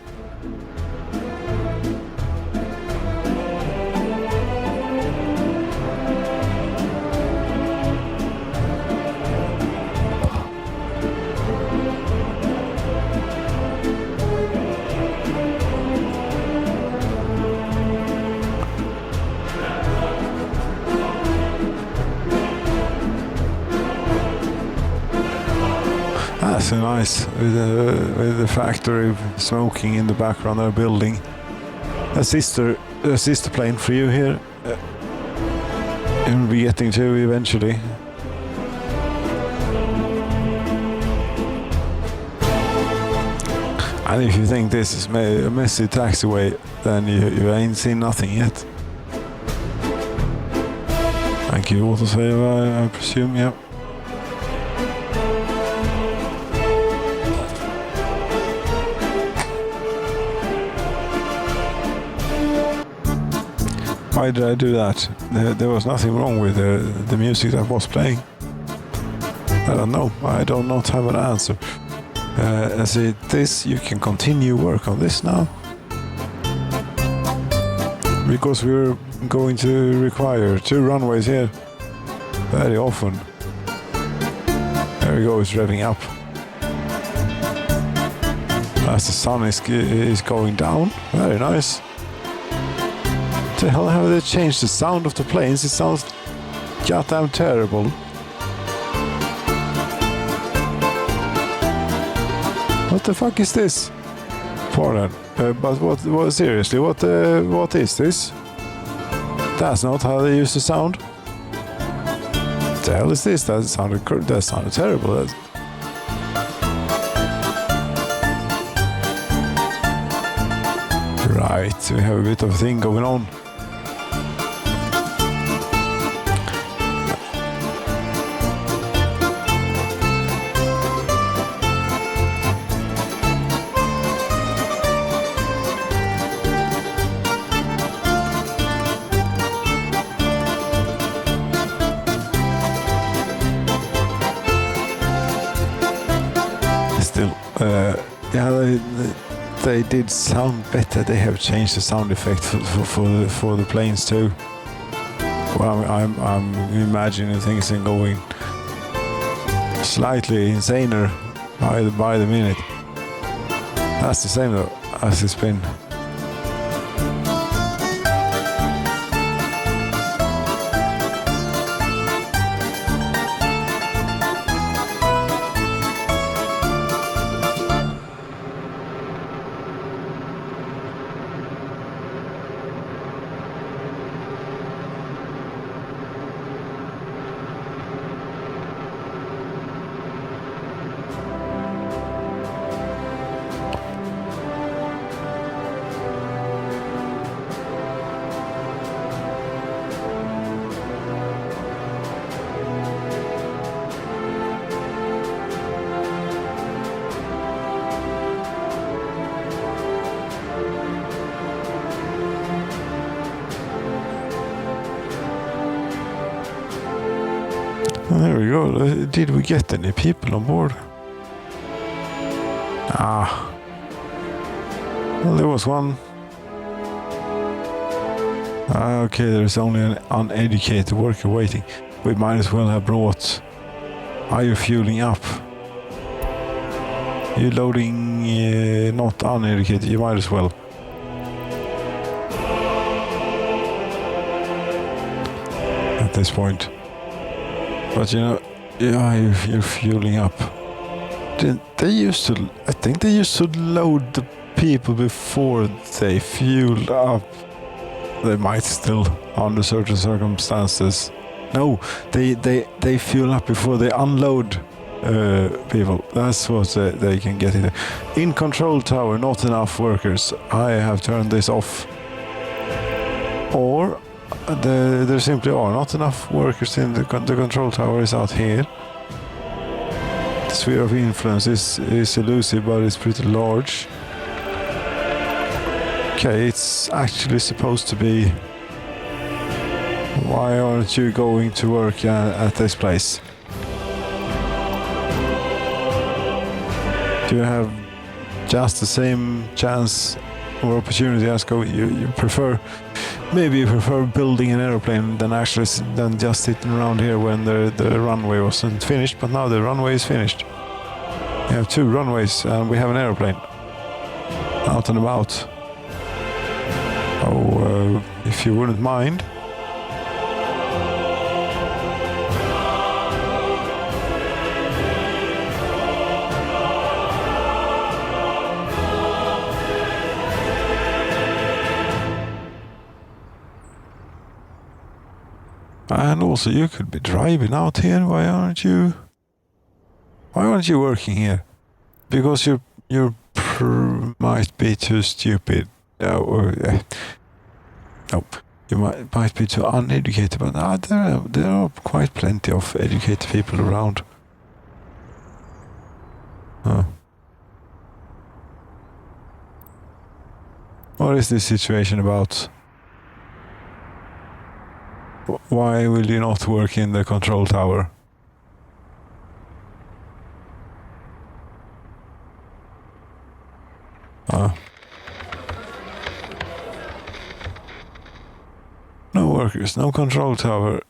That's nice, with the factory smoking in the background, they're building a sister plane for you here. You'll be getting to eventually. And if you think this is a messy taxiway, then you ain't seen nothing yet. Thank you, autosave, I presume, yeah. Why did I do that? There was nothing wrong with the music that was playing. I don't know. I do not have an answer. As this, you can continue work on this now. Because we're going to require 2 runways here very often. There we go, it's revving up. As the sun is going down. Very nice. What the hell have they changed the sound of the planes? It sounds goddamn terrible. What the fuck is this? Pardon, but what seriously, what is this? That's not how they used to sound. What the hell is this? That sounded terrible. Right, we have a bit of a thing going on. Still, yeah, they did sound better. They have changed the sound effect for the planes too. Well, I'm imagining things are going slightly insaner by the minute. That's the same though as it's been. There we go. Did we get any people on board? Well, there was one. Okay, there's only an uneducated worker waiting. We might as well have brought... Are you fueling up? You're loading not uneducated, you might as well. At this point. But you know, yeah, you're fueling up. I think they used to load the people before they fueled up. They might still, under certain circumstances. No, they fuel up before they unload people. That's what they can get in there. In control tower, not enough workers. I have turned this off. Or there simply are not enough workers in the control tower is out here. The sphere of influence is elusive, but it's pretty large. Okay, it's actually supposed to be... Why aren't you going to work at this place? Do you have just the same chance or opportunity as go. You prefer, maybe you prefer building an airplane than just sitting around here when the runway wasn't finished. But now the runway is finished. We have 2 runways and we have an airplane out and about. Oh, if you wouldn't mind. And also, you could be driving out here. Why aren't you working here? Because you might be too stupid. No, you might be too uneducated. But there are quite plenty of educated people around. What is this situation about? Why will you not work in the control tower? No workers, no control tower.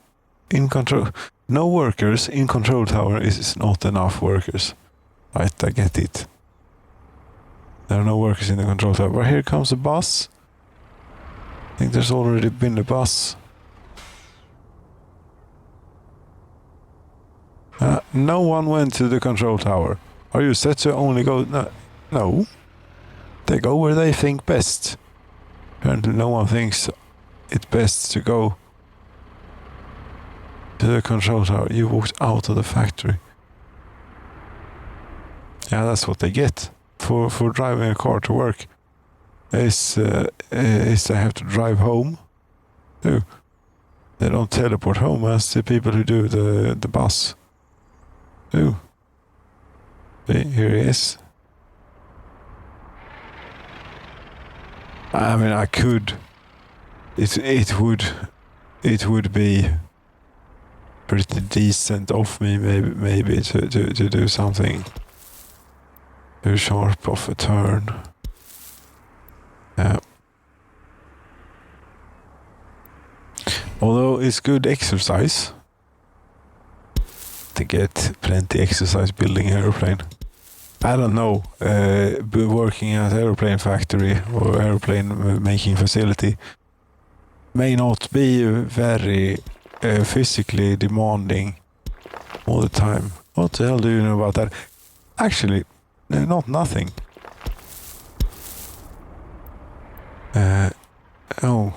No workers in control tower is not enough workers. Right, I get it. There are no workers in the control tower. But here comes a bus. I think there's already been a bus. No one went to the control tower. Are you set to only go? No. They go where they think best. Apparently no one thinks it's best to go to the control tower. You walked out of the factory. Yeah, that's what they get for driving a car to work. Is they have to drive home. Too. They don't teleport home as the people who do the bus. Oh, here he is. I mean, I could. It would be pretty decent of me, maybe to do something too sharp of a turn. Yeah. Although it's good exercise. To get plenty exercise building an airplane. I don't know, working at airplane factory or airplane making facility may not be very physically demanding all the time. What the hell do you know about that? Actually, nothing. Oh.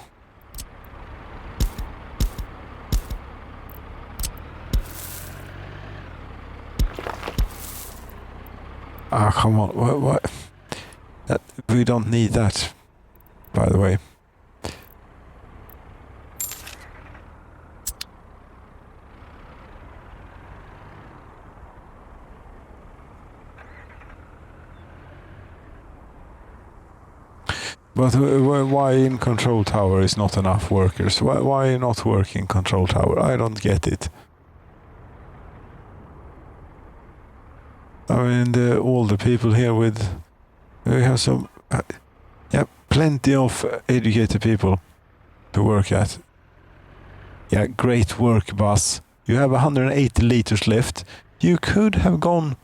Ah, come on. What? We don't need that, by the way. But why in control tower is not enough workers? Why not work in control tower? I don't get it. I mean, all the people here we have some, plenty of educated people to work at. Yeah, great work, boss. You have 180 liters left. You could have gone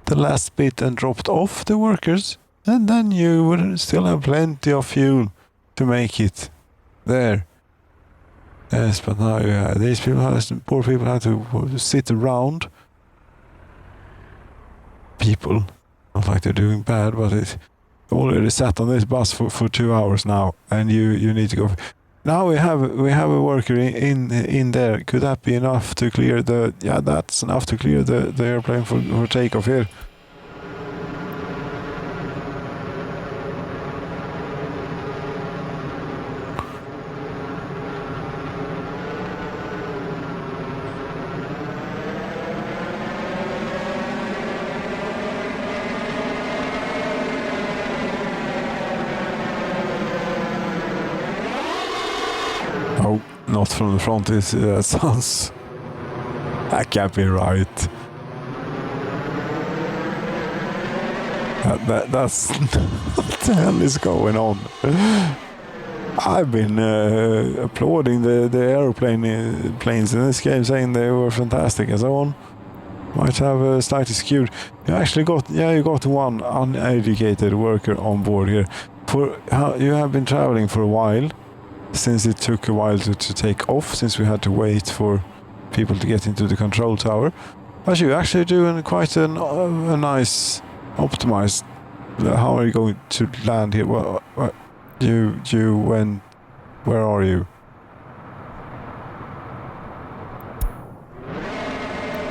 the last bit and dropped off the workers, and then you would still have plenty of fuel to make it there. Yes, but now these poor people have to sit around. People, not like they're doing bad, but it already sat on this bus for 2 hours now, and you need to go. Now we have a worker in there. Could that be enough to clear the? Yeah, that's enough to clear the airplane for takeoff here. Oh, not from the front. It sounds. That can't be right. That's what the hell is going on? I've been applauding the aeroplane planes in this game, saying they were fantastic and so on. Might have slightly skewed. You got one uneducated worker on board here. You have been traveling for a while, since it took a while to take off, since we had to wait for people to get into the control tower. But you're actually doing quite a nice optimized. How are you going to land here? You went. Where are you?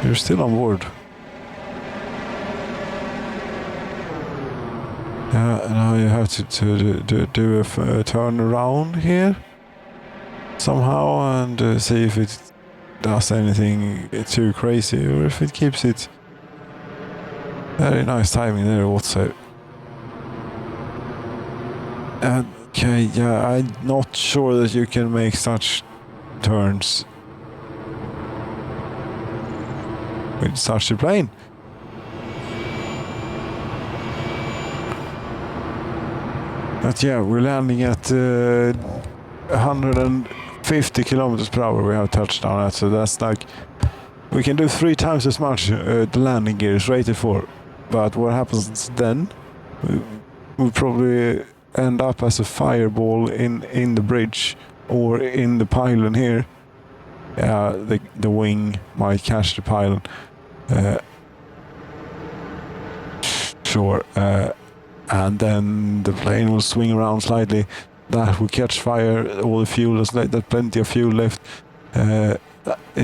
You're still on board. Yeah, now you have to do a turn around here somehow and see if it does anything too crazy or if it keeps it. Very nice timing there also. Okay, yeah, I'm not sure that you can make such turns with such a plane. But yeah, we're landing at 150 kilometers per hour. We have touchdown at, so that's like we can do 3 times as much the landing gear is rated for. But what happens then? We'll probably end up as a fireball in the bridge or in the pylon here. The wing might catch the pylon. Sure. And then the plane will swing around slightly. That will catch fire. All the fuel is there's plenty of fuel left in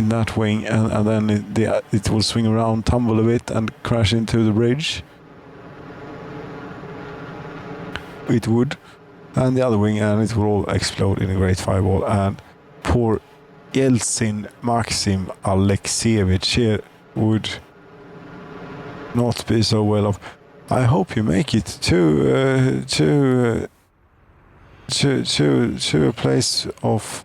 that wing, and then it will swing around, tumble a bit, and crash into the bridge. It would, and the other wing, and it will all explode in a great fireball. And poor Yeltsin Maxim Alexievich here would not be so well off. I hope you make it to a place of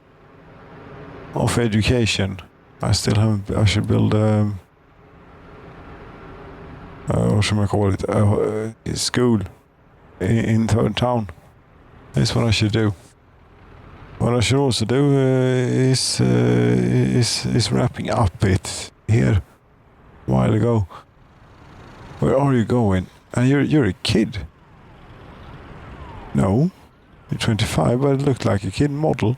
education. I should build what should I call it? A school in third town. That's what I should do. What I should also do is wrapping up it here a while ago. Where are you going? And you're a kid. No, you're 25, but it looked like a kid model.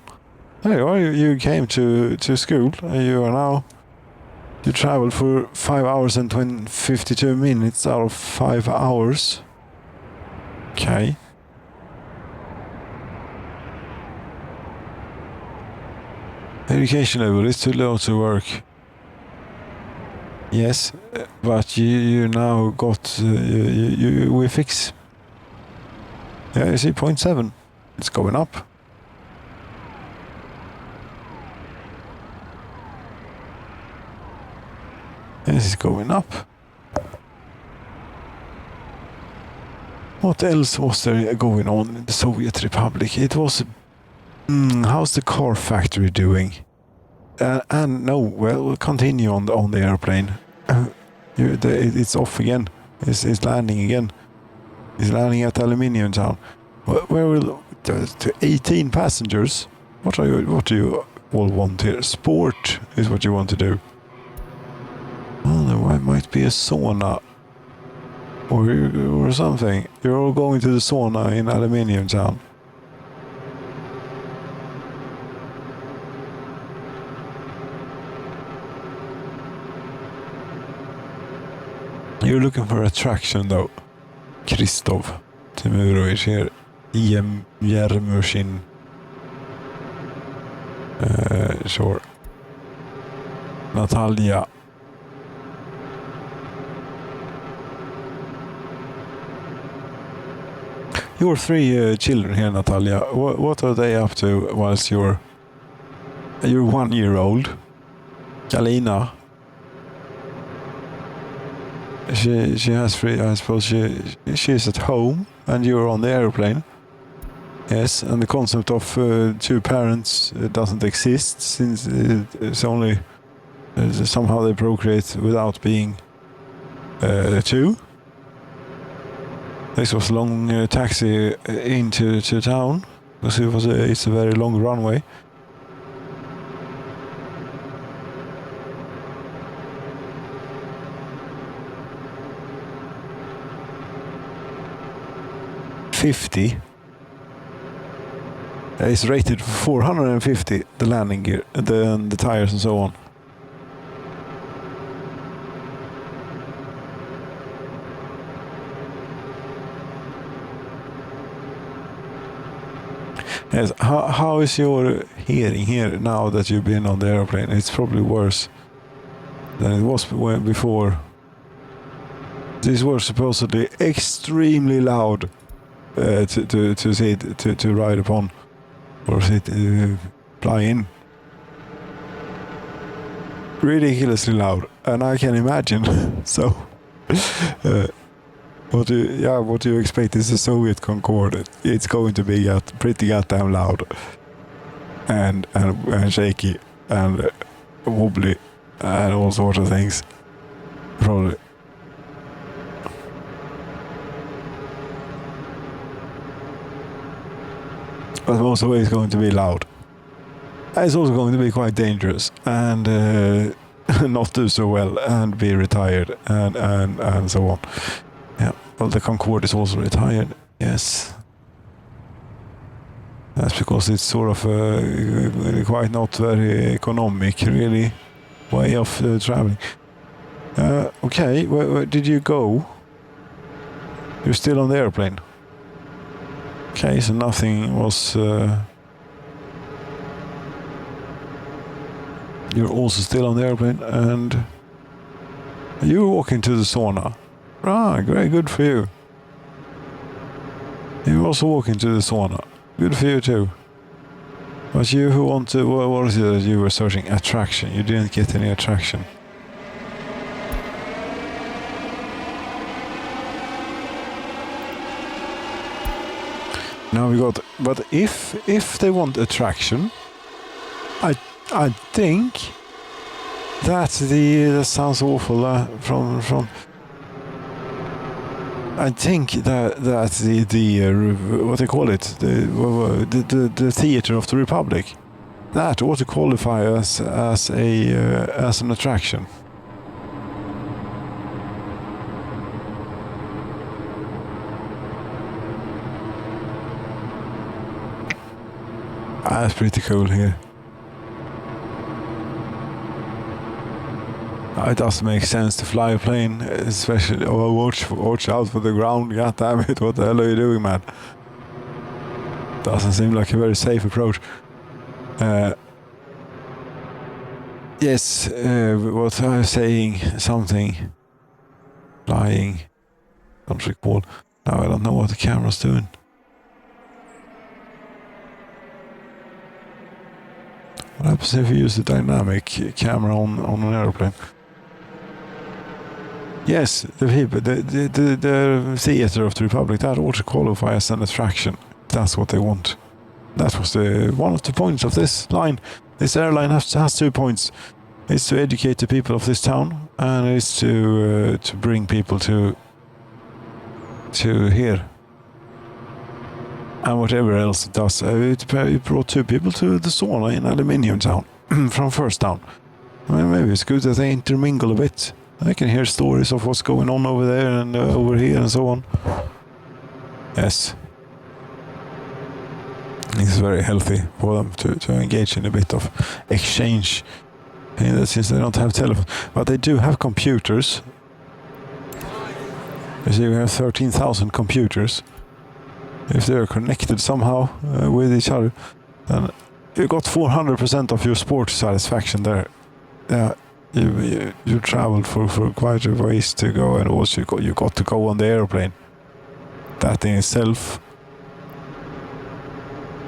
There you are. You came to school, and you traveled for 5 hours and 52 minutes out of 5 hours. Okay. Education level is too low to work. Yes, but you now got we fix. Yeah, you see 0.7. It's going up. This is going up. What else was there going on in the Soviet Republic? It was... how's the car factory doing? And no, well, we'll continue on the airplane. It's off again. It's landing again. It's landing at Aluminium Town. Where will... 18 passengers? What do you all want here? Sport is what you want to do. Oh, there might be a sauna. Or something. You're all going to the sauna in Aluminium Town. You're looking for attraction though. Kristov Timurovic here. Yermushin. Sure. Natalia. Your 3 children here, Natalia. What are they up to whilst you're 1 year old? Galina. She has 3. I suppose she's at home and you're on the airplane. Yes, and the concept of 2 parents doesn't exist since it's only somehow they procreate without being 2. This was a long taxi into town, because it's a very long runway. It's rated for 450, the landing gear, the tires and so on. Yes, how is your hearing here now that you've been on the airplane? It's probably worse than it was before. These were supposedly extremely loud to ride upon or fly in. Ridiculously loud, and I can imagine. So, what do you expect is a Soviet Concorde? It's going to be pretty goddamn loud, and shaky, and wobbly, and all sorts of things. Probably. But most of it is going to be loud. It's also going to be quite dangerous and not do so well and be retired and so on. Yeah, well, the Concorde is also retired. Yes, that's because it's sort of quite not very economic, really, way of traveling. Okay, where did you go? You're still on the airplane. Okay, so nothing was... You're also still on the airplane, and you're walking to the sauna. Ah, very good for you. You're also walking to the sauna. Good for you too. But you who want to... What was it that you were searching? Attraction. You didn't get any attraction. Now we got... But if they want attraction, I think that sounds awful from I think that the what they call it, the theater of the Republic, that ought to qualify as an attraction. That's pretty cool here. It doesn't make sense to fly a plane, especially. Oh, watch out for the ground! God damn it! What the hell are you doing, man? Doesn't seem like a very safe approach. Yes, what I was saying, something flying, don't recall. Now I don't know what the camera's doing. What happens if you use the dynamic camera on an airplane? Yes, the theater of the Republic, that ought to qualify as an attraction. That's what they want. That was one of the points of this line. This airline has 2 points. It's to educate the people of this town, and it's to bring people to here. And whatever else it does. It brought 2 people to the sauna in Aluminium Town from First Town. Well, maybe it's good that they intermingle a bit. I can hear stories of what's going on over there and over here and so on. Yes. It's very healthy for them to engage in a bit of exchange. Since they don't have telephone. But they do have computers. You see, we have 13,000 computers. If they're connected somehow with each other, then you got 400% of your sport satisfaction there. Yeah. You traveled for quite a ways to go, and also you got to go on the airplane. That in itself.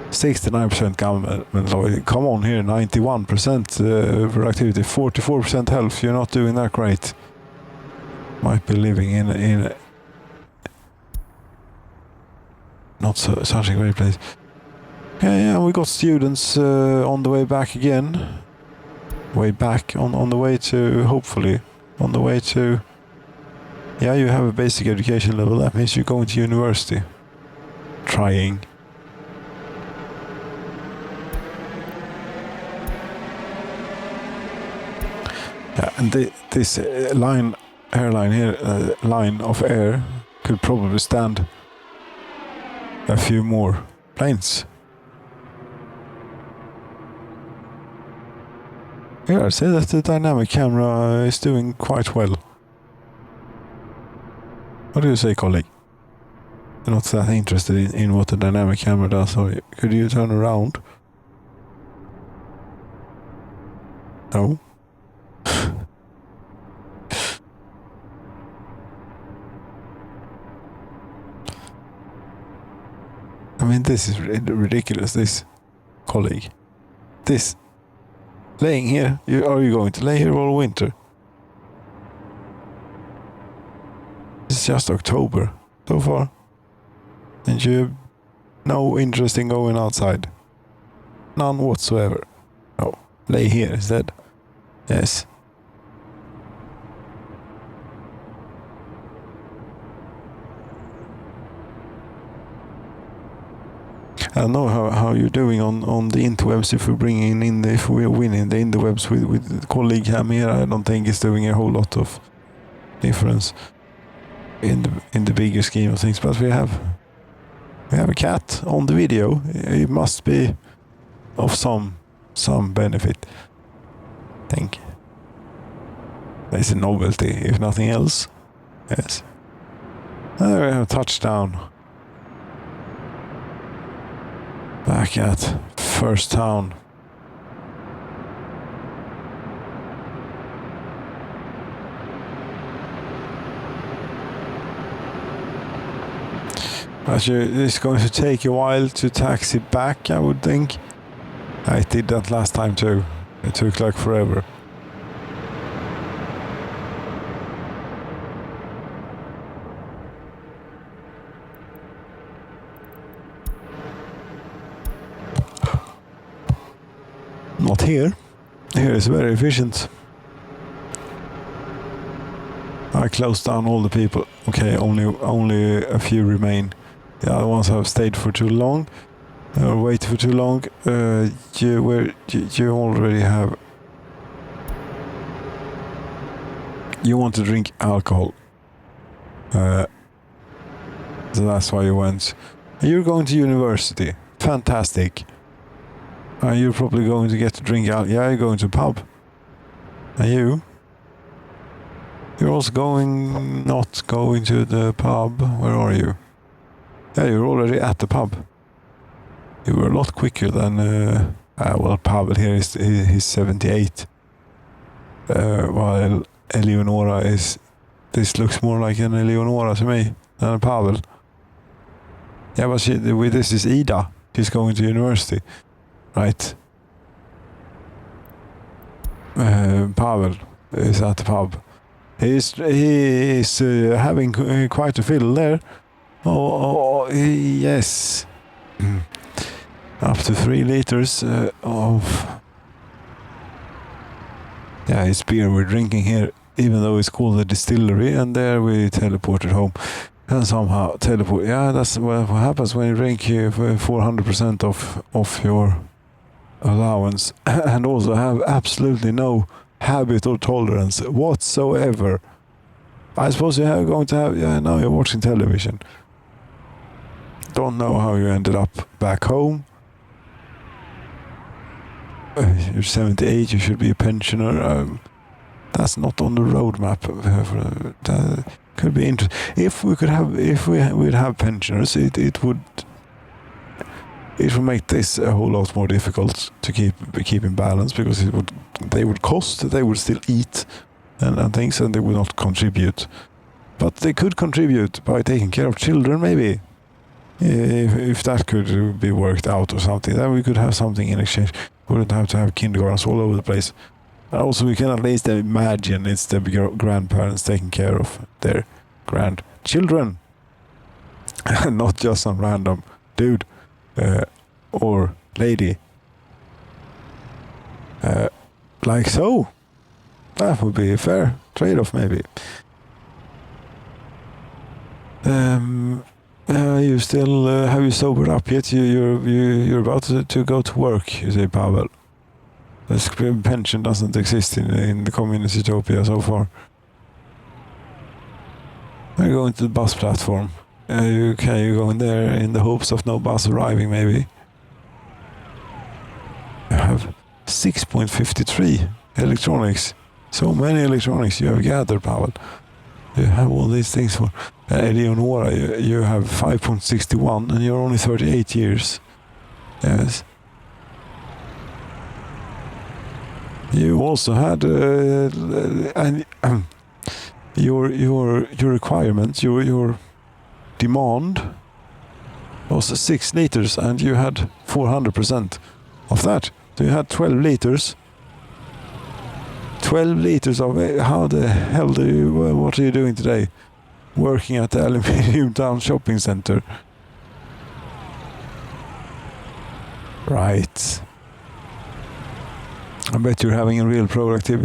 69% government. Come on here, 91% productivity, 44% health. You're not doing that great. Might be living in not such a great place. Yeah, we got students on the way back again. On the way to, hopefully, on the way to Yeah, you have a basic education level. That means you're going to university. Trying. Yeah, and this airline here, line of air, could probably stand a few more planes. Yeah, I'd say that the dynamic camera is doing quite well. What do you say, colleague? You're not that interested in what the dynamic camera does, are you? Could you turn around? No? I mean, this is ridiculous, this, colleague. This. Laying here? Are you going to lay here all winter? It's just October so far. And you have no interest in going outside? None whatsoever. No. Lay here instead. Yes. I don't know how you're doing on the interwebs if we're winning the interwebs with the colleague Ham here. I don't think it's doing a whole lot of difference in the bigger scheme of things. But we have a cat on the video. It must be of some benefit. I think it's a novelty, if nothing else. Yes. There we have a touchdown. Back at first town. But it's going to take a while to taxi back, I would think. I did that last time too. It took like forever. Not here. Here is very efficient. I closed down all the people. Okay, only a few remain. The other ones have stayed for too long, or waited for too long. You already have. You want to drink alcohol, so that's why you went. You're going to university. Fantastic. You're probably going to get to drink alcohol. Yeah, you're going to a pub. And you? You're also not going to the pub. Where are you? Yeah, you're already at the pub. You were a lot quicker than, well, Pavel here he's 78. While Eleonora this looks more like an Eleonora to me than a Pavel. Yeah, but this is Ida. She's going to university. Right. Pavel is at the pub. He is having quite a fiddle there. Oh yes. Up to 3 liters of. Yeah, it's beer we're drinking here, even though it's called a distillery, and there we teleported home. And somehow teleport. Yeah, that's what happens when you drink 400% of your allowance and also have absolutely no habit or tolerance whatsoever. I suppose you're going to have. Yeah, now you're watching television. Don't know how you ended up back home. You're 78. You should be a pensioner. That's not on the roadmap. That could be interesting. If we'd have pensioners, it would make this a whole lot more difficult to keep in balance, because they would cost, they would still eat and things, and they would not contribute. But they could contribute by taking care of children, maybe. If that could be worked out or something, then we could have something in exchange. We wouldn't have to have kindergartens all over the place. Also, we can at least imagine it's the grandparents taking care of their grandchildren. Not just some random dude or lady. Like so. That would be a fair trade-off, maybe. You still have you sobered up yet? You're about to go to work, you say, Pavel. This pension doesn't exist in the communist utopia so far. You're going to the bus platform. You're going there in the hopes of no bus arriving, maybe. You have 6.53 electronics. So many electronics you have gathered, Pavel. You have all these things for Eleonora. You have 5.61 and you're only 38 years. Yes. You also had your requirement, your demand was 6 liters, and you had 400% of that. So you had 12 liters. 12 liters of how the hell what are you doing today? Working at the Aluminium Town Shopping Center. Right. I bet you're having a real productive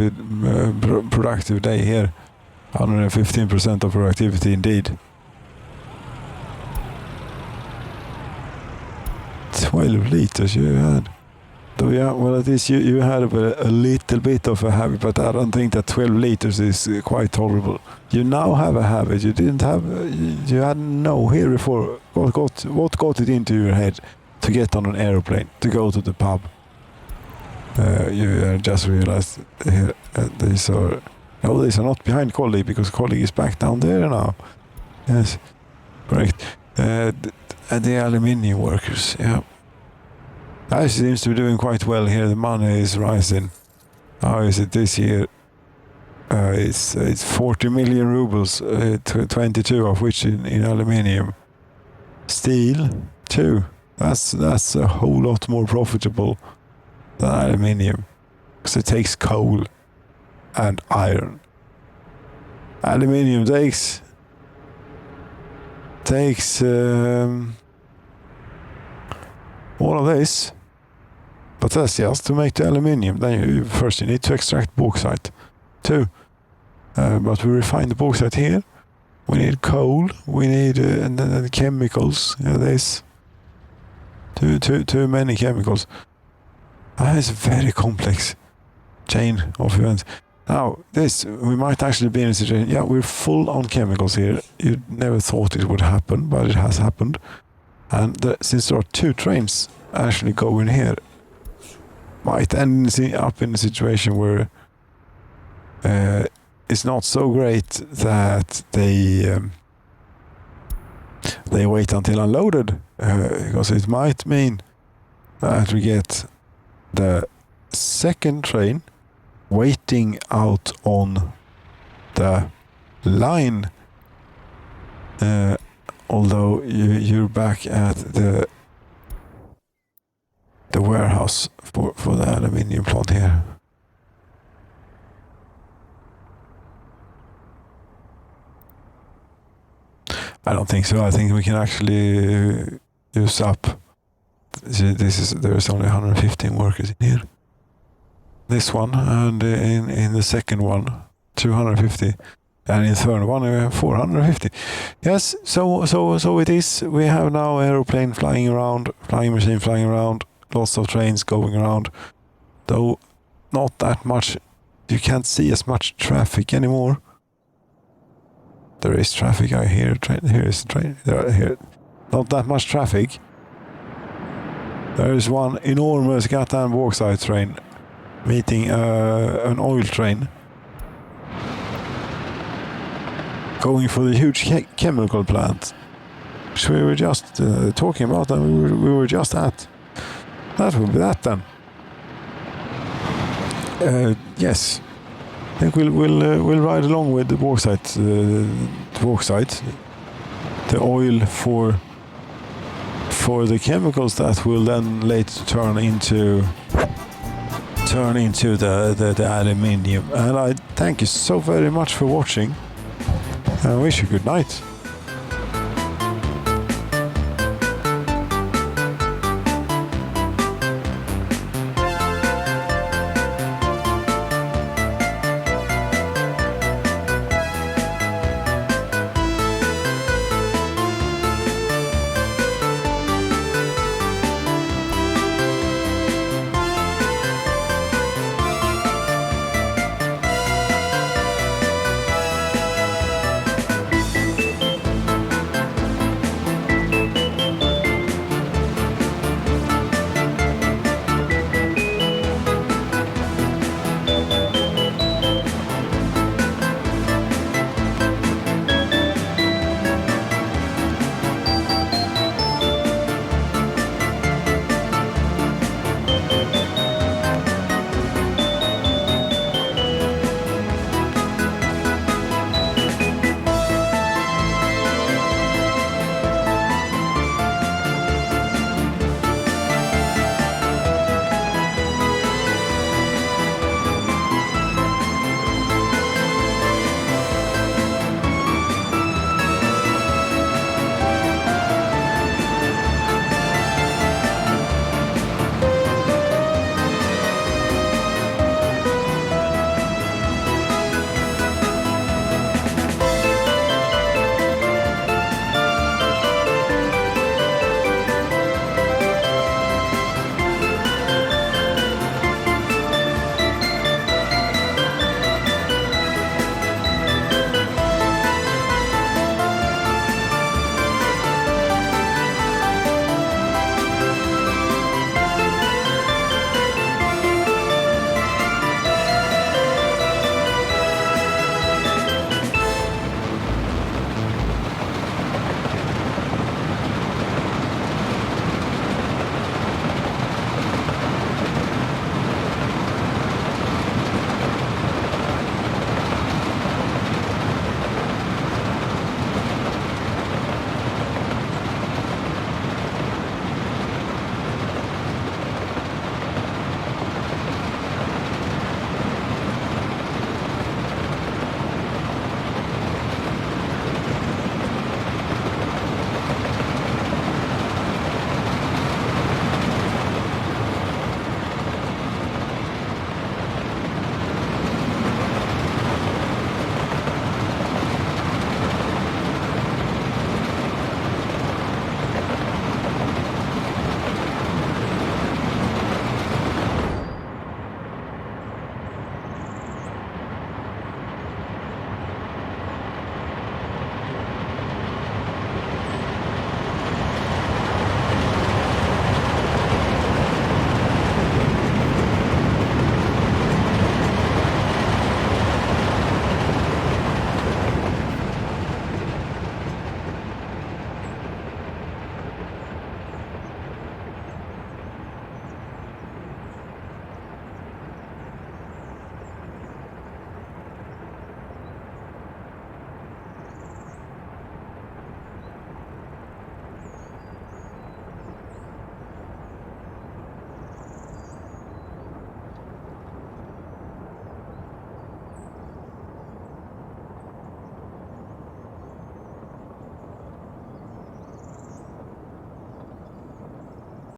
day here. 115% of productivity indeed. 12 liters you had. So yeah, well, at least you had a little bit of a habit, but I don't think that 12 liters is quite tolerable. You now have a habit. You didn't have. You hadn't know here before. What got it into your head to get on an aeroplane to go to the pub? You just realized here these are not behind colleague, because colleague is back down there now. Yes, correct. The aluminium workers. Yeah. That seems to be doing quite well here. The money is rising. How is it this year? It's 40 million rubles, 22 of which in aluminium. Steel, too. That's a whole lot more profitable than aluminium, because it takes coal and iron. Aluminium takes all of this. But that's just to make the aluminium. Then you need to extract bauxite too. But we refine the bauxite here. We need coal. We need and then chemicals. There's too many chemicals. It's a very complex chain of events. Now, we might actually be in a situation. Yeah, we're full on chemicals here. You never thought it would happen, but it has happened. And since there are 2 trains actually going here, might end up in a situation where it's not so great that they wait until unloaded, because it might mean that we get the second train waiting out on the line, although you're back at the warehouse for the aluminium plant here. I don't think so. I think we can actually use up. There's only 115 workers in here. This one, and in the second one, 250, and in the third one, 450. Yes, so it is. We have now aeroplane flying around, flying machine flying around. Lots of trains going around, though not that much. You can't see as much traffic anymore. There is traffic. I hear a train. Here is a train. Here, not that much traffic. There is one enormous goddamn bauxite train meeting an oil train going for the huge chemical plant, which we were just talking about, and we were just at. That will be that then. Yes, I think we'll ride along with the bauxite. The oil for the chemicals that will then later turn into the aluminium. And I thank you so very much for watching. I wish you good night.